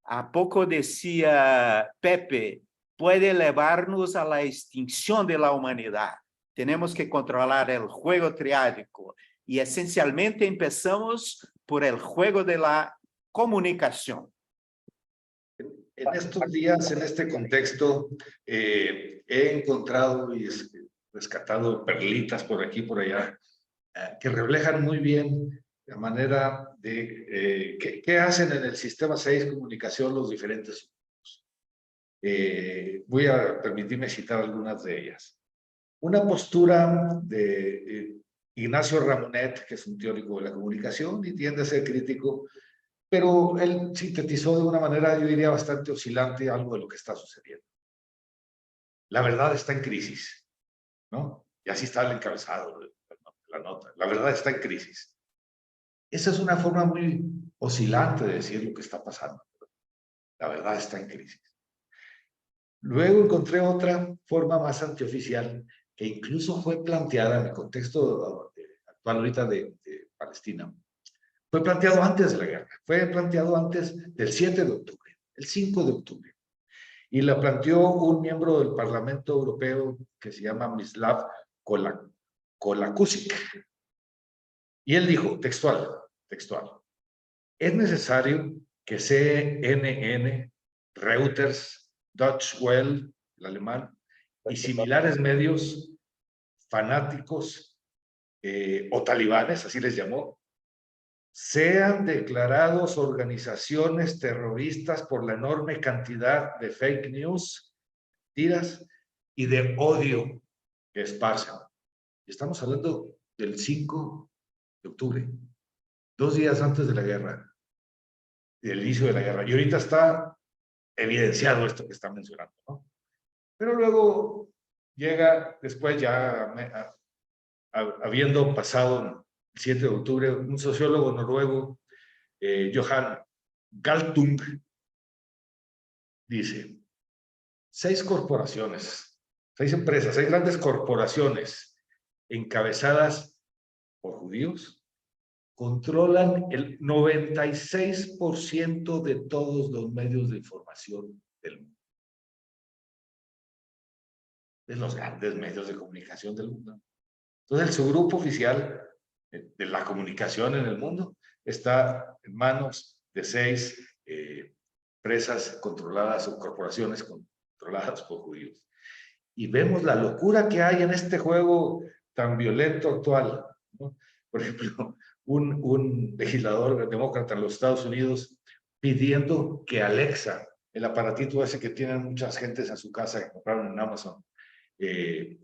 a poco decía Pepe, puede llevarnos a la extinción de la humanidad. Tenemos que controlar el juego triádico y esencialmente empezamos por el juego de la comunicación. En estos días, en este contexto, he encontrado y rescatado perlitas por aquí y por allá que reflejan muy bien la manera de qué hacen en el sistema 6 comunicación los diferentes grupos. Voy a permitirme citar algunas de ellas. Una postura de Ignacio Ramonet, que es un teórico de la comunicación y tiende a ser crítico, pero él sintetizó de una manera, yo diría, bastante oscilante algo de lo que está sucediendo. La verdad está en crisis, ¿no? Y así está el encabezado de la nota. La verdad está en crisis. Esa es una forma muy oscilante de decir lo que está pasando. La verdad está en crisis. Luego encontré otra forma más antioficial que incluso fue planteada en el contexto actual ahorita de Palestina. Fue planteado antes de la guerra, fue planteado antes del 7 de octubre, el 5 de octubre. Y la planteó un miembro del Parlamento Europeo que se llama Mislav Kolakusic. Y él dijo, textual, es necesario que CNN, Reuters, Deutsche Welle, el alemán, y similares medios fanáticos o talibanes, así les llamó, sean declarados organizaciones terroristas por la enorme cantidad de fake news, mentiras y de odio que esparcen. Estamos hablando del 5 de octubre, 2 días antes de la guerra, del inicio de la guerra. Y ahorita está evidenciado esto que está mencionando, ¿no? Pero luego llega, después ya habiendo pasado 7 de octubre, un sociólogo noruego, Johan Galtung, dice, 6 corporaciones, 6 empresas, 6 grandes corporaciones encabezadas por judíos controlan el 96% de todos los medios de información del mundo. De los grandes medios de comunicación del mundo. Entonces, el subgrupo oficial de la comunicación en el mundo está en manos de 6 empresas controladas o corporaciones controladas por judíos. Y vemos la locura que hay en este juego tan violento actual, ¿no? Por ejemplo, un legislador demócrata en los Estados Unidos pidiendo que Alexa, el aparatito ese que tienen muchas gentes en su casa que compraron en Amazon, deje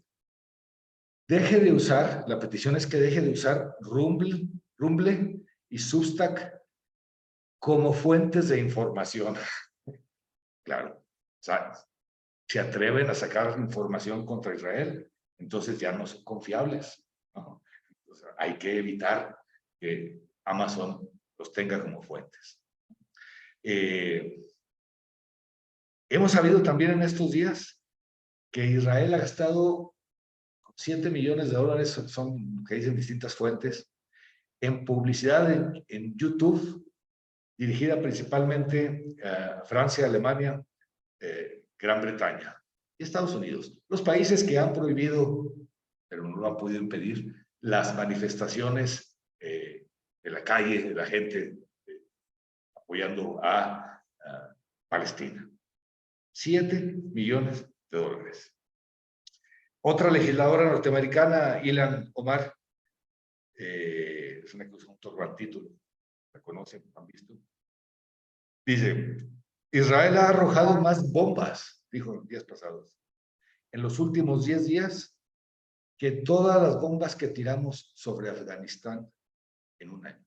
de usar, la petición es que deje de usar Rumble y Substack como fuentes de información. Claro, o sea, se atreven a sacar información contra Israel, entonces ya no son confiables, ¿no? Entonces, hay que evitar que Amazon los tenga como fuentes. Hemos sabido también en estos días que Israel ha gastado 7 millones de dólares, son que dicen distintas fuentes, en publicidad en YouTube, dirigida principalmente a Francia, Alemania, Gran Bretaña y Estados Unidos. Los países que han prohibido, pero no lo han podido impedir, las manifestaciones de la calle, de la gente apoyando a Palestina. 7 millones de dólares. Otra legisladora norteamericana, Ilhan Omar, es una que usa un turbantito, la conocen, han visto. Dice, Israel ha arrojado más bombas, dijo en días pasados, en los últimos 10 días, que todas las bombas que tiramos sobre Afganistán en un año.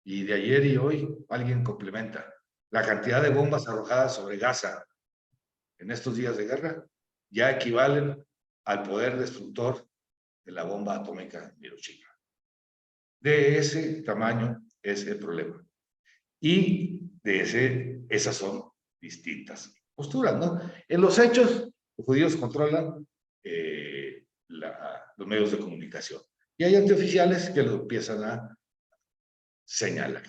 Y de ayer y hoy alguien complementa la cantidad de bombas arrojadas sobre Gaza en estos días de guerra ya equivalen al poder destructor de la bomba atómica de Hiroshima. De ese tamaño es el problema. Y esas son distintas posturas, ¿no? En los hechos, los judíos controlan los medios de comunicación. Y hay antioficiales que lo empiezan a señalar.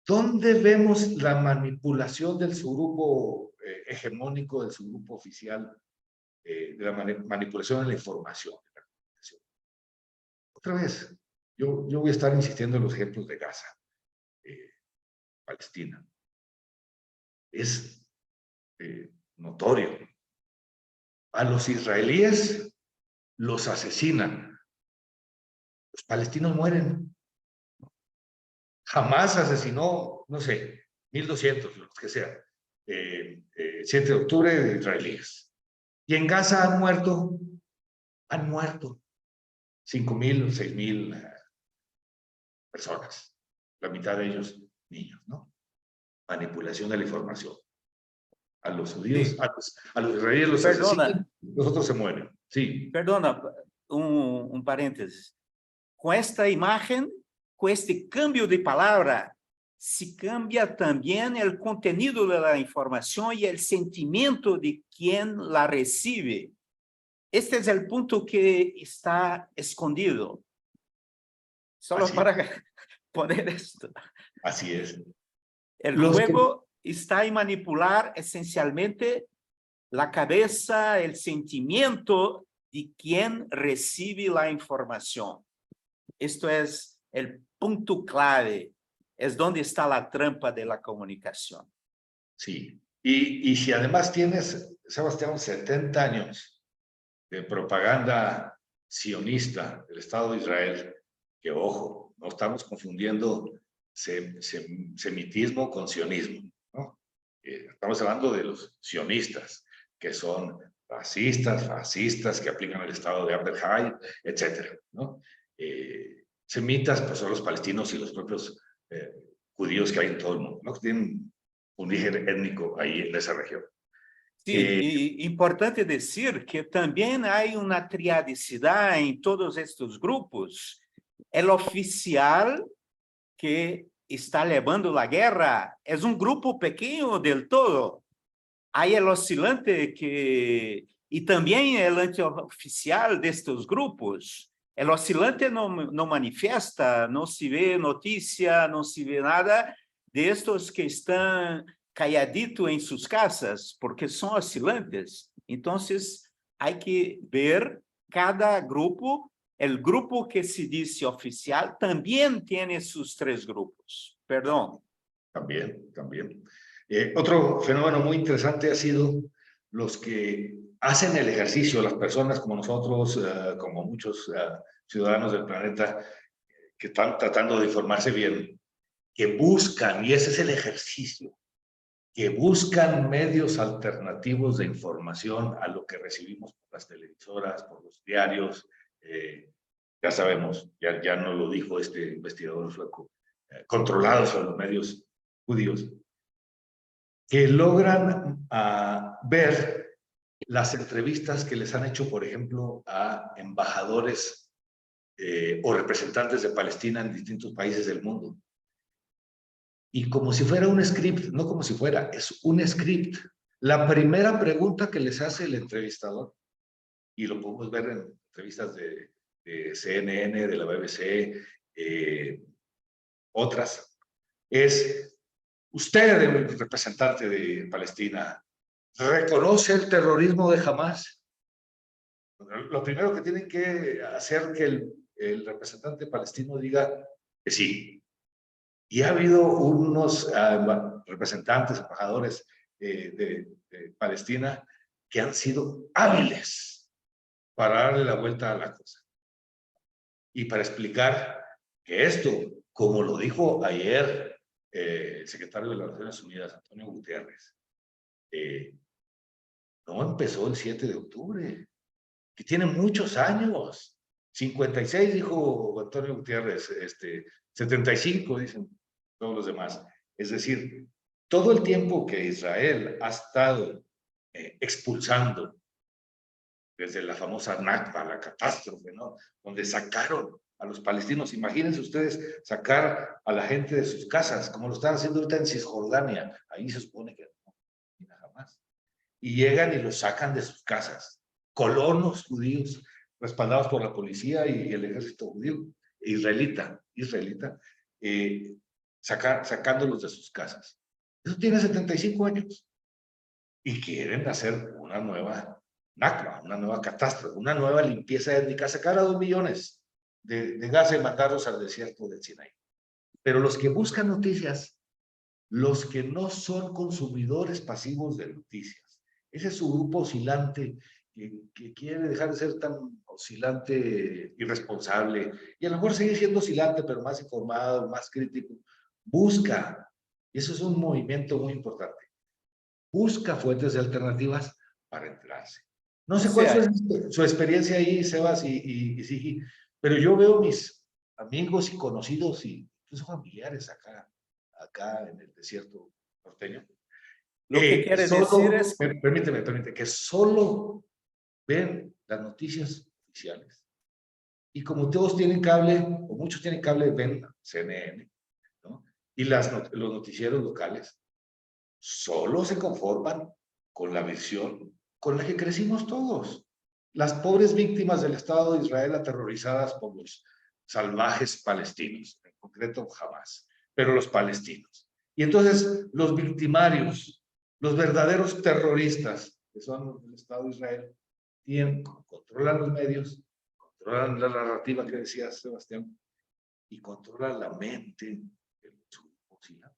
¿Dónde vemos la manipulación del subgrupo hegemónico, del subgrupo oficial, de la manipulación de la información, de la comunicación? Otra vez, yo voy a estar insistiendo en los ejemplos de Gaza, Palestina. Es notorio. A los israelíes los asesinan. Los palestinos mueren. Jamás asesinó, no sé, 1,200, los que sean, 7 de octubre de israelíes. Y en Gaza han muerto 5,000 o 6,000 personas. La mitad de ellos niños, ¿no? Manipulación de la información. A los judíos, sí. a los israelíes los asesinan, los otros se mueren. Sí. Perdona, un paréntesis. Con esta imagen, con este cambio de palabra, se cambia también el contenido de la información y el sentimiento de quien la recibe. Este es el punto que está escondido. Solo así para poner esto. Así es. El juego está en manipular esencialmente la cabeza, el sentimiento de quien recibe la información. Esto es el punto clave, es donde está la trampa de la comunicación. Sí, y si además tienes, Sebastián, 70 años de propaganda sionista del Estado de Israel, que ojo, no estamos confundiendo semitismo con sionismo, ¿no? Estamos hablando de los sionistas, que son racistas, fascistas, que aplican el Estado de Apartheid, etcétera, ¿no? Semitas, pues son los palestinos y los propios judíos que hay en todo el mundo, ¿no? Que tienen un origen étnico ahí en esa región. Sí, y importante decir que también hay una triadicidad en todos estos grupos. El oficial que está llevando la guerra es un grupo pequeño del todo. Hay el oscilante que... Y también el antioficial de estos grupos. El oscilante no manifiesta, no se ve noticia, no se ve nada de estos que están calladitos en sus casas, porque son oscilantes. Entonces, hay que ver cada grupo. El grupo que se dice oficial también tiene sus tres grupos. Perdón. También, también. Otro fenómeno muy interesante ha sido los que hacen el ejercicio, las personas como nosotros, como muchos ciudadanos del planeta, que están tratando de informarse bien, que buscan, y ese es el ejercicio, que buscan medios alternativos de información a lo que recibimos por las televisoras, por los diarios. Ya sabemos, ya no lo dijo este investigador sueco, controlados por los medios judíos, que logran ver las entrevistas que les han hecho, por ejemplo, a embajadores o representantes de Palestina en distintos países del mundo. Y como si fuera un script, no como si fuera, es un script. La primera pregunta que les hace el entrevistador, y lo podemos ver en entrevistas de CNN, de la BBC, otras, es: usted, el representante de Palestina, ¿reconoce el terrorismo de Hamás? Lo primero que tienen que hacer que el representante palestino diga que sí. Y ha habido unos representantes, embajadores de Palestina que han sido hábiles para darle la vuelta a la cosa y para explicar que esto, como lo dijo ayer el secretario de las Naciones Unidas, Antonio Guterres, no empezó el 7 de octubre, que tiene muchos años. 56 dijo Antonio Gutiérrez, 75 dicen todos los demás. Es decir, todo el tiempo que Israel ha estado expulsando, desde la famosa Nakba, la catástrofe, ¿no? Donde sacaron a los palestinos. Imagínense ustedes sacar a la gente de sus casas, como lo están haciendo ahorita en Cisjordania. Ahí se supone que no, jamás. Y llegan y los sacan de sus casas. Colonos judíos, respaldados por la policía y el ejército judío, israelita, sacándolos de sus casas. Eso tiene 75 años. Y quieren hacer una nueva Nakba, una nueva catástrofe, una nueva limpieza étnica, sacar a 2 millones de Gaza y mandarlos al desierto del Sinaí. Pero los que buscan noticias, los que no son consumidores pasivos de noticias, ese es su grupo oscilante que quiere dejar de ser tan oscilante, irresponsable, y a lo mejor sigue siendo oscilante, pero más informado, más crítico. Busca, y eso es un movimiento muy importante, busca fuentes alternativas para enterarse. No sé cuál es su experiencia ahí, Sebas y Sigi, pero yo veo mis amigos y conocidos y incluso familiares acá en el desierto norteño. Lo que quiere decir es... Permíteme, que solo ven las noticias oficiales. Y como todos tienen cable, o muchos tienen cable, ven CNN, ¿no? Y los noticieros locales solo se conforman con la versión con la que crecimos todos. Las pobres víctimas del Estado de Israel aterrorizadas por los salvajes palestinos, en concreto Hamás, pero los palestinos. Y entonces los victimarios, los verdaderos terroristas, que son el Estado de Israel, controlan los medios, controlan la narrativa que decía Sebastián, y controlan la mente de los occidentales.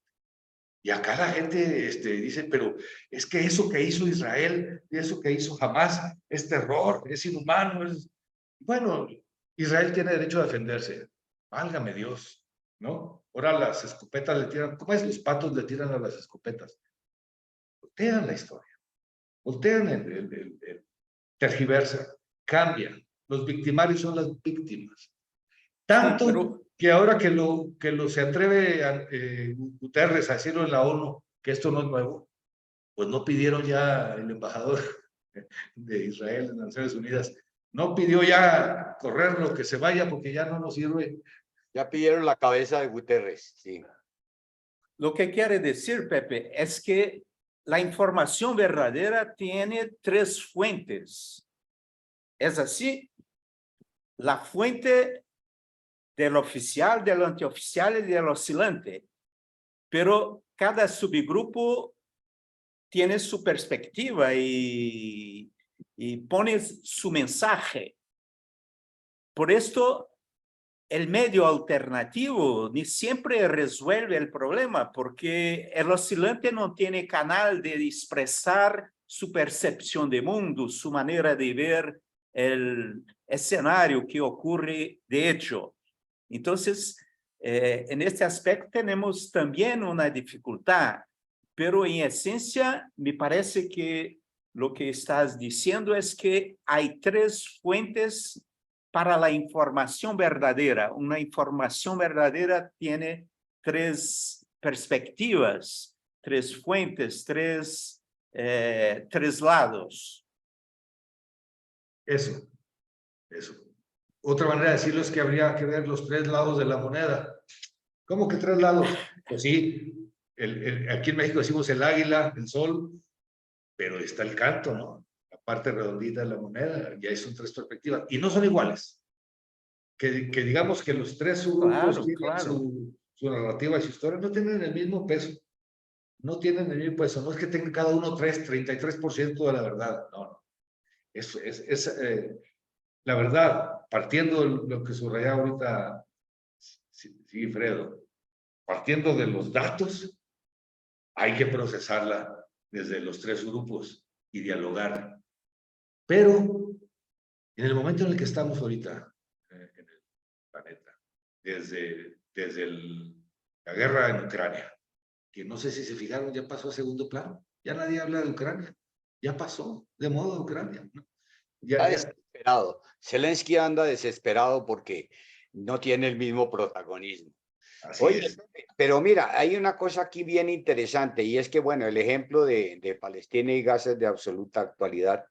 Y acá la gente dice, pero es que eso que hizo Israel, eso que hizo Hamás, es terror, es inhumano. Bueno, Israel tiene derecho a defenderse. Válgame Dios, ¿no? Ahora las escopetas le tiran, ¿cómo es? Los patos le tiran a las escopetas. Voltean la historia, voltean el tergiversa, cambian. Los victimarios son las víctimas. Tanto que ahora que se atreve Guterres a decirlo en la ONU, que esto no es nuevo, pues no pidieron ya el embajador de Israel en las Naciones Unidas, no pidió ya correrlo, que se vaya porque ya no nos sirve. Ya pidieron la cabeza de Guterres, sí. Lo que quiere decir, Pepe, es que la información verdadera tiene tres fuentes. ¿Es así? La fuente del oficial, del antioficial y del oscilante. Pero cada subgrupo tiene su perspectiva y pone su mensaje. Por esto, el medio alternativo ni siempre resuelve el problema, porque el oscilante no tiene canal de expresar su percepción de mundo, su manera de ver el escenario que ocurre de hecho. Entonces, en este aspecto tenemos también una dificultad, pero en esencia me parece que lo que estás diciendo es que hay tres fuentes para la información verdadera. Una información verdadera tiene tres perspectivas, tres fuentes, tres lados. Eso. Otra manera de decirlo es que habría que ver los tres lados de la moneda. ¿Cómo que tres lados? Pues sí, aquí en México decimos el águila, el sol, pero está el canto, ¿no? La parte redondita de la moneda, y ahí son tres perspectivas, y no son iguales. Que digamos que los tres subgrupos tienen su narrativa y su historia, no tienen el mismo peso. No tienen el mismo peso, no es que tengan cada uno 33% de la verdad, no. Es la verdad, partiendo de lo que subrayaba ahorita Fredo, partiendo de los datos, hay que procesarla desde los tres grupos y dialogar. Pero en el momento en el que estamos ahorita en el planeta, desde la guerra en Ucrania, que no sé si se fijaron, ya pasó a segundo plano, ya nadie habla de Ucrania, ya pasó de moda Ucrania, ¿no? Está desesperado. Zelensky anda desesperado porque no tiene el mismo protagonismo. Así Oye, es. pero mira, hay una cosa aquí bien interesante y es que, bueno, el ejemplo de Palestina y Gaza es de absoluta actualidad,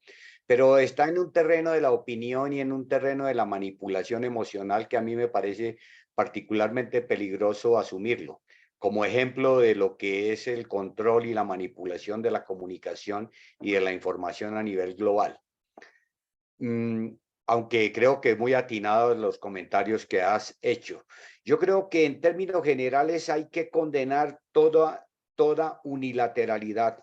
pero está en un terreno de la opinión y en un terreno de la manipulación emocional que a mí me parece particularmente peligroso asumirlo, como ejemplo de lo que es el control y la manipulación de la comunicación y de la información a nivel global. Aunque creo que muy atinados los comentarios que has hecho. Yo creo que en términos generales hay que condenar toda unilateralidad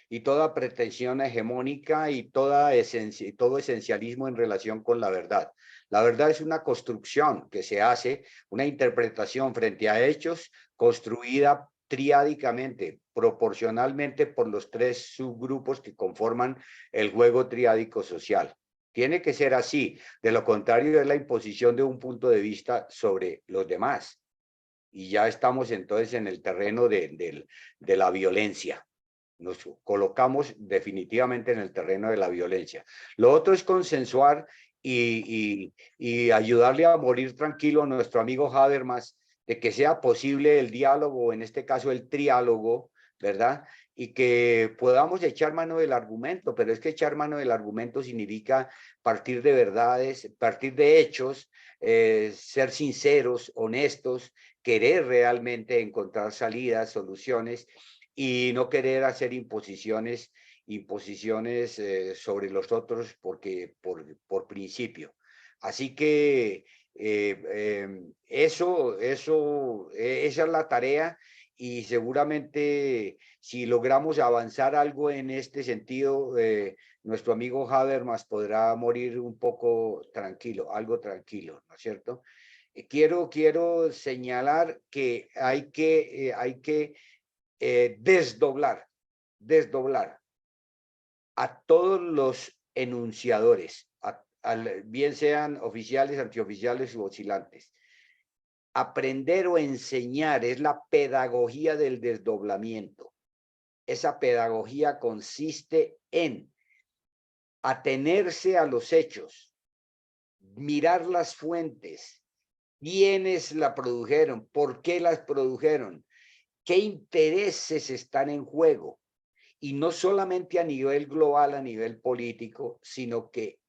y toda pretensión hegemónica y todo esencialismo en relación con la verdad. La verdad es una construcción que se hace, una interpretación frente a hechos construida triádicamente, proporcionalmente por los tres subgrupos que conforman el juego triádico social. Tiene que ser así, de lo contrario es la imposición de un punto de vista sobre los demás. Y ya estamos entonces en el terreno de la violencia. Nos colocamos definitivamente en el terreno de la violencia. Lo otro es consensuar y ayudarle a morir tranquilo a nuestro amigo Habermas de que sea posible el diálogo, en este caso el triálogo, ¿verdad? Y que podamos echar mano del argumento, pero es que echar mano del argumento significa partir de verdades, partir de hechos, ser sinceros, honestos, querer realmente encontrar salidas, soluciones y no querer hacer imposiciones sobre los otros por principio. Así que esa es la tarea y seguramente si logramos avanzar algo en este sentido, nuestro amigo Habermas podrá morir un poco tranquilo, algo tranquilo, ¿no es cierto? Quiero señalar que hay que desdoblar a todos los enunciadores, bien sean oficiales, antioficiales u oscilantes. Aprender o enseñar es la pedagogía del desdoblamiento. Esa pedagogía consiste en atenerse a los hechos, mirar las fuentes, quiénes la produjeron, por qué las produjeron, qué intereses están en juego y no solamente a nivel global, a nivel político, sino que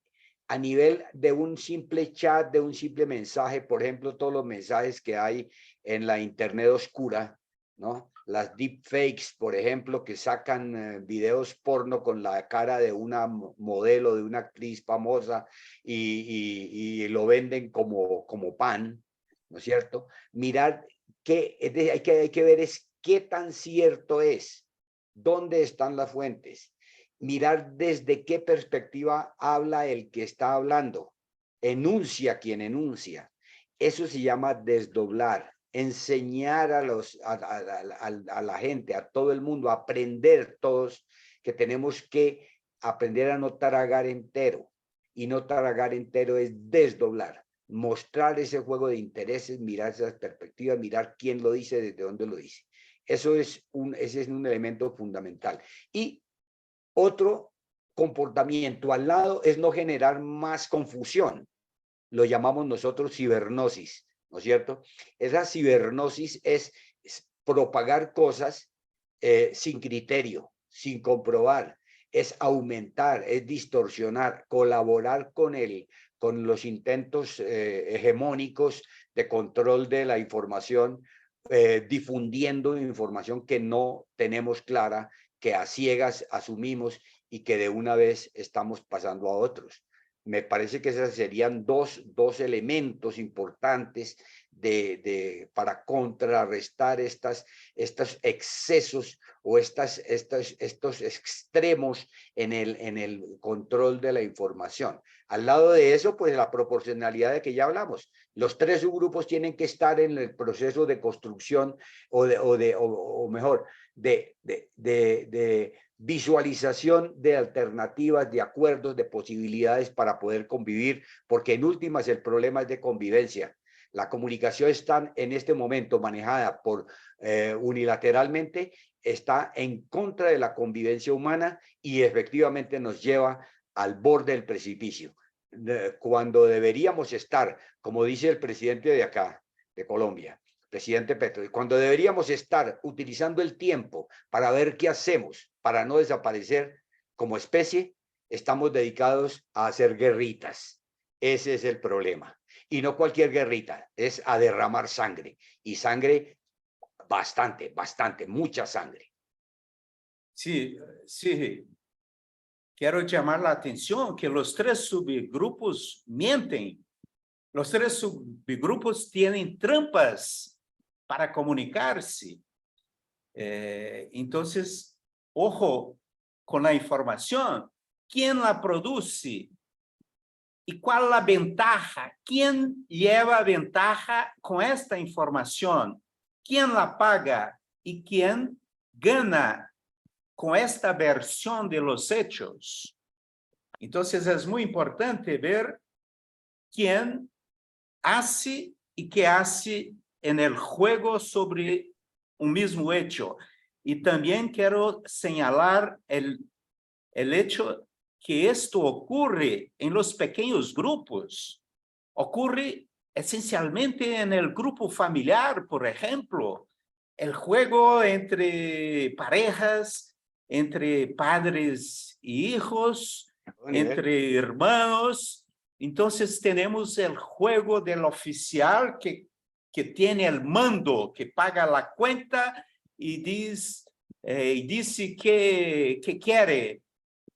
a nivel de un simple chat, de un simple mensaje, por ejemplo, todos los mensajes que hay en la internet oscura, ¿no? Las deepfakes, por ejemplo, que sacan videos porno con la cara de una modelo, de una actriz famosa y lo venden como pan, ¿no es cierto? Mirar hay que ver es qué tan cierto es, dónde están las fuentes, mirar desde qué perspectiva habla el que está hablando, enuncia quien enuncia. Eso se llama desdoblar, enseñar a la gente, a todo el mundo, aprender todos que tenemos que aprender a no tragar entero. Y no tragar entero es desdoblar, mostrar ese juego de intereses, mirar esas perspectivas, mirar quién lo dice, desde dónde lo dice. Ese es un elemento fundamental. Y otro comportamiento al lado es no generar más confusión. Lo llamamos nosotros cibernosis, ¿no es cierto? Esa cibernosis es propagar cosas sin criterio, sin comprobar, es aumentar, es distorsionar, colaborar con los intentos hegemónicos de control de la información, difundiendo información que no tenemos clara, que a ciegas asumimos y que de una vez estamos pasando a otros. Me parece que esos serían dos elementos importantes para contrarrestar estos excesos o estos extremos en el control de la información. Al lado de eso, pues la proporcionalidad de que ya hablamos. Los tres subgrupos tienen que estar en el proceso de construcción o mejor, de visualización de alternativas, de acuerdos, de posibilidades para poder convivir, porque en últimas el problema es de convivencia. La comunicación está en este momento manejada unilateralmente, está en contra de la convivencia humana y efectivamente nos lleva al borde del precipicio. Cuando deberíamos estar, como dice el presidente de acá, de Colombia, presidente Petro, cuando deberíamos estar utilizando el tiempo para ver qué hacemos para no desaparecer como especie, estamos dedicados a hacer guerritas. Ese es el problema. Y no cualquier guerrita, es a derramar sangre. Y sangre bastante, mucha sangre. Sí, sí. Quiero llamar la atención que los tres subgrupos mienten. Los tres subgrupos tienen trampas para comunicarse. Entonces, ojo con la información. ¿Quién la produce? ¿Y cuál es la ventaja? ¿Quién lleva ventaja con esta información? ¿Quién la paga? ¿Y quién gana con esta versión de los hechos? Entonces, es muy importante ver quién hace y qué hace en el juego sobre un mismo hecho. Y también quiero señalar el hecho que esto ocurre en los pequeños grupos. Ocurre esencialmente en el grupo familiar, por ejemplo. El juego entre parejas, entre padres y hijos, entre hermanos. Entonces tenemos el juego del oficial que tiene el mando, que paga la cuenta y dice qué quiere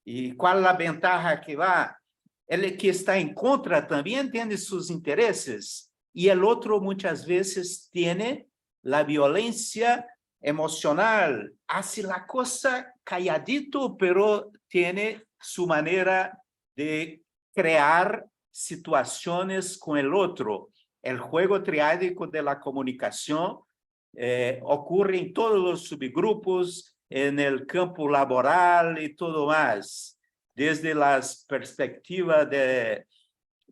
y cuál es la ventaja que va. El que está en contra también tiene sus intereses y el otro muchas veces tiene la violencia emocional. Hace la cosa calladito, pero tiene su manera de crear situaciones con el otro. El juego triádico de la comunicación ocurre en todos los subgrupos, en el campo laboral y todo más, desde las perspectivas de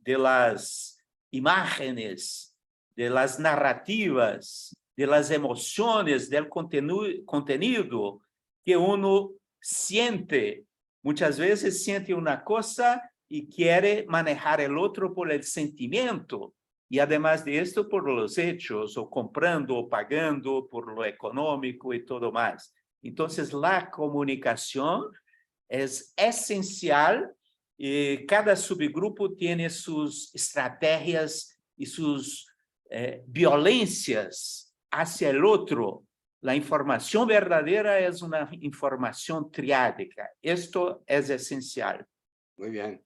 las imágenes, de las narrativas, de las emociones, del contenido que uno siente. Muchas veces siente una cosa y quiere manejar el otro por el sentimiento. Y además de esto, por los hechos, o comprando, o pagando, por lo económico y todo más. Entonces, la comunicación es esencial y cada subgrupo tiene sus estrategias y sus violencias hacia el otro. La información verdadera es una información triádica. Esto es esencial. Muy bien.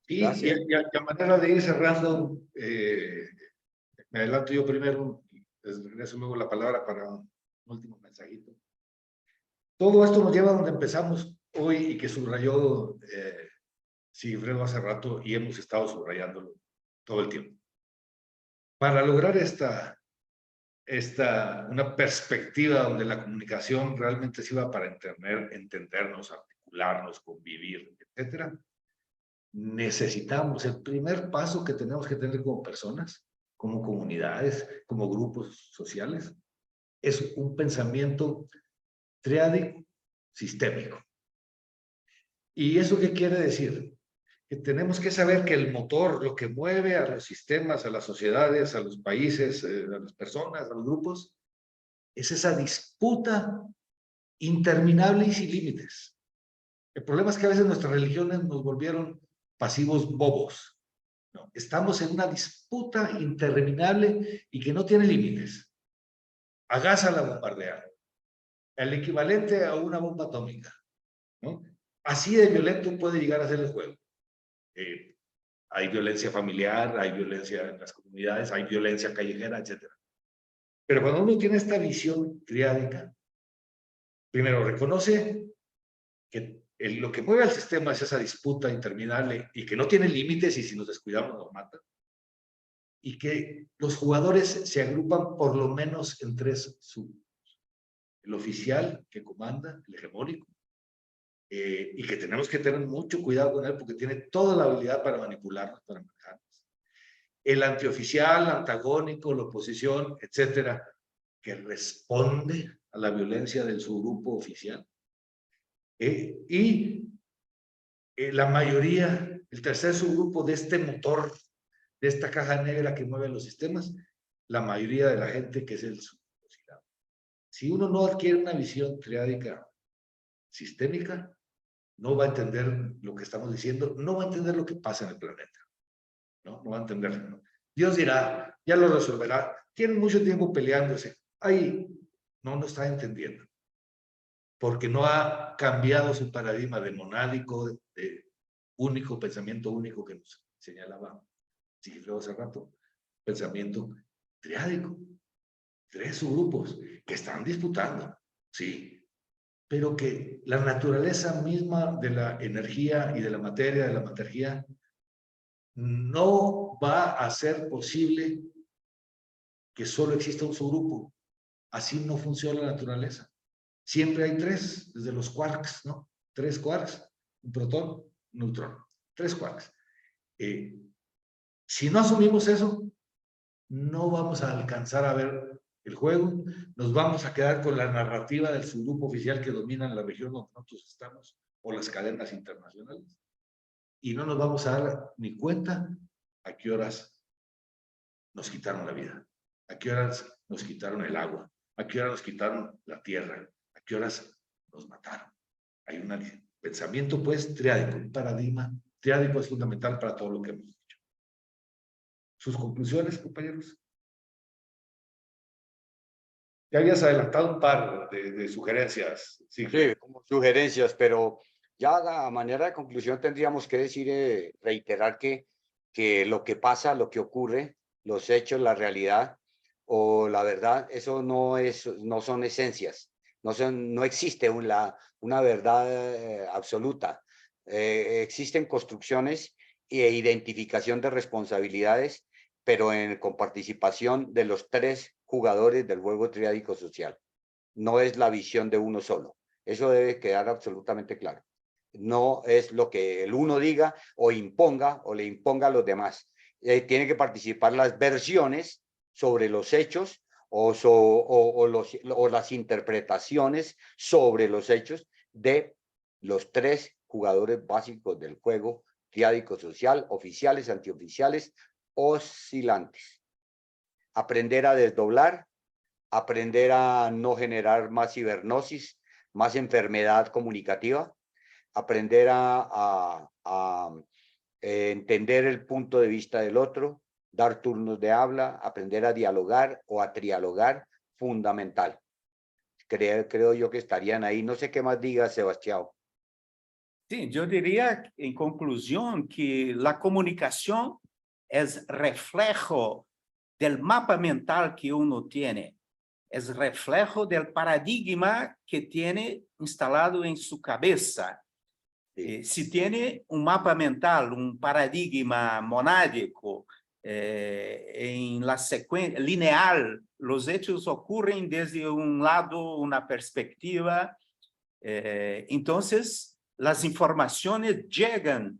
Y Gracias. a manera de ir cerrando, me adelanto yo primero, les regreso luego la palabra para un último mensajito. Todo esto nos lleva a donde empezamos hoy y que subrayó Sigfredo hace rato y hemos estado subrayándolo todo el tiempo. Para lograr una perspectiva donde la comunicación realmente sirva para entendernos, articularnos, convivir, etcétera, necesitamos, el primer paso que tenemos que tener como personas, como comunidades, como grupos sociales, es un pensamiento triádico sistémico. ¿Y eso qué quiere decir? Que tenemos que saber que el motor, lo que mueve a los sistemas, a las sociedades, a los países, a las personas, a los grupos, es esa disputa interminable y sin límites. El problema es que a veces nuestras religiones nos volvieron pasivos bobos. No, estamos en una disputa interminable y que no tiene límites. A Gaza la bombardearon. El equivalente a una bomba atómica, ¿no? Así de violento puede llegar a ser el juego. Hay violencia familiar, hay violencia en las comunidades, hay violencia callejera, etc. Pero cuando uno tiene esta visión triádica, primero reconoce que lo que mueve al sistema es esa disputa interminable y que no tiene límites y si nos descuidamos nos matan. Y que los jugadores se agrupan por lo menos en 3 subgrupos. El oficial que comanda, el hegemónico, y que tenemos que tener mucho cuidado con él porque tiene toda la habilidad para manipularnos, para manejarnos. El antioficial, antagónico, la oposición, etcétera, que responde a la violencia del subgrupo oficial. La mayoría, el tercer subgrupo de este motor, de esta caja negra que mueve los sistemas, la mayoría de la gente que es el subgrupo. Si uno no adquiere una visión triádica sistémica, no va a entender lo que estamos diciendo, no va a entender lo que pasa en el planeta. No va a entender. ¿No? Dios dirá, ya lo resolverá. Tienen mucho tiempo peleándose. Ahí no está entendiendo. Porque no ha cambiado su paradigma de monádico, de único, pensamiento único que nos señalaba Sigfredo hace rato, pensamiento triádico. 3 subgrupos que están disputando, sí, pero que la naturaleza misma de la energía y de la materia, no va a ser posible que solo exista un subgrupo. Así no funciona la naturaleza. Siempre hay 3, desde los quarks, ¿no? 3 quarks, un protón, un neutrón. 3 quarks. Si no asumimos eso, no vamos a alcanzar a ver el juego, nos vamos a quedar con la narrativa del subgrupo oficial que domina en la región donde nosotros estamos, o las cadenas internacionales, y no nos vamos a dar ni cuenta a qué horas nos quitaron la vida, a qué horas nos quitaron el agua, a qué horas nos quitaron la tierra, a qué horas nos mataron. Hay un pensamiento, pues, triádico, un paradigma triádico es fundamental para todo lo que hemos dicho. ¿Sus conclusiones, compañeros? Ya habías adelantado un par de sugerencias. Sí, como sugerencias, pero ya a manera de conclusión tendríamos que decir, reiterar que lo que pasa, lo que ocurre, los hechos, la realidad o la verdad, eso no son esencias, no existe una verdad absoluta. Existen construcciones e identificación de responsabilidades, pero con participación de los 3 jugadores del juego triádico social. No es la visión de uno solo. Eso debe quedar absolutamente claro. No es lo que el uno diga o imponga o le imponga a los demás. Tiene que participar las versiones sobre los hechos o las interpretaciones sobre los hechos de los 3 jugadores básicos del juego triádico social, oficiales, antioficiales, oscilantes. Aprender a desdoblar, aprender a no generar más cibernosis, más enfermedad comunicativa, aprender a entender el punto de vista del otro, dar turnos de habla, aprender a dialogar o a trialogar, fundamental. Creo yo que estarían ahí. No sé qué más diga Sebastián. Sí, yo diría en conclusión que la comunicación es reflejo del mapa mental que uno tiene, es reflejo del paradigma que tiene instalado en su cabeza. Sí. Si tiene un mapa mental, un paradigma monádico, en la secuencia lineal, los hechos ocurren desde un lado, una perspectiva, entonces las informaciones llegan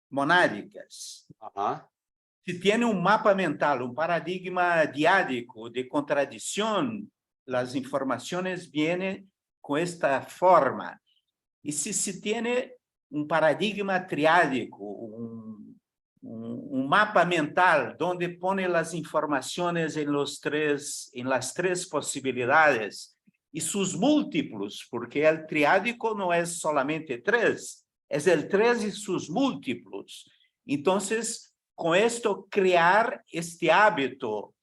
monádicas. Ajá. Si tiene un mapa mental, un paradigma diádico de contradicción, las informaciones vienen con esta forma. Y si tiene un paradigma triádico, un mapa mental donde pone las informaciones en las tres posibilidades y sus múltiplos, porque el triádico no es solamente 3, es el 3 y sus múltiplos. Entonces, con esto, crear este hábito,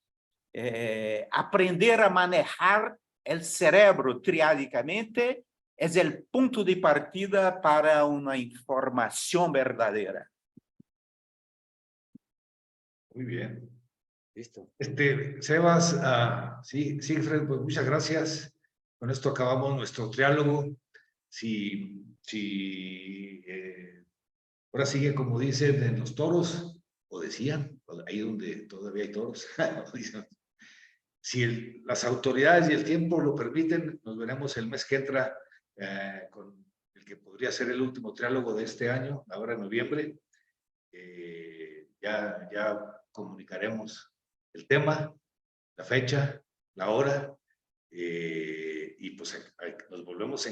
aprender a manejar el cerebro triádicamente, es el punto de partida para una información verdadera. Muy bien. Listo. Sebas, sí, Sigfred, pues muchas gracias. Con esto acabamos nuestro triálogo. Ahora sigue, como dicen en los toros, o decían, ahí donde todavía hay toros, si las autoridades y el tiempo lo permiten, nos veremos el mes que entra con el que podría ser el último triálogo de este año, ahora en noviembre. Ya comunicaremos el tema, la fecha, la hora, y pues nos volvemos a encontrar.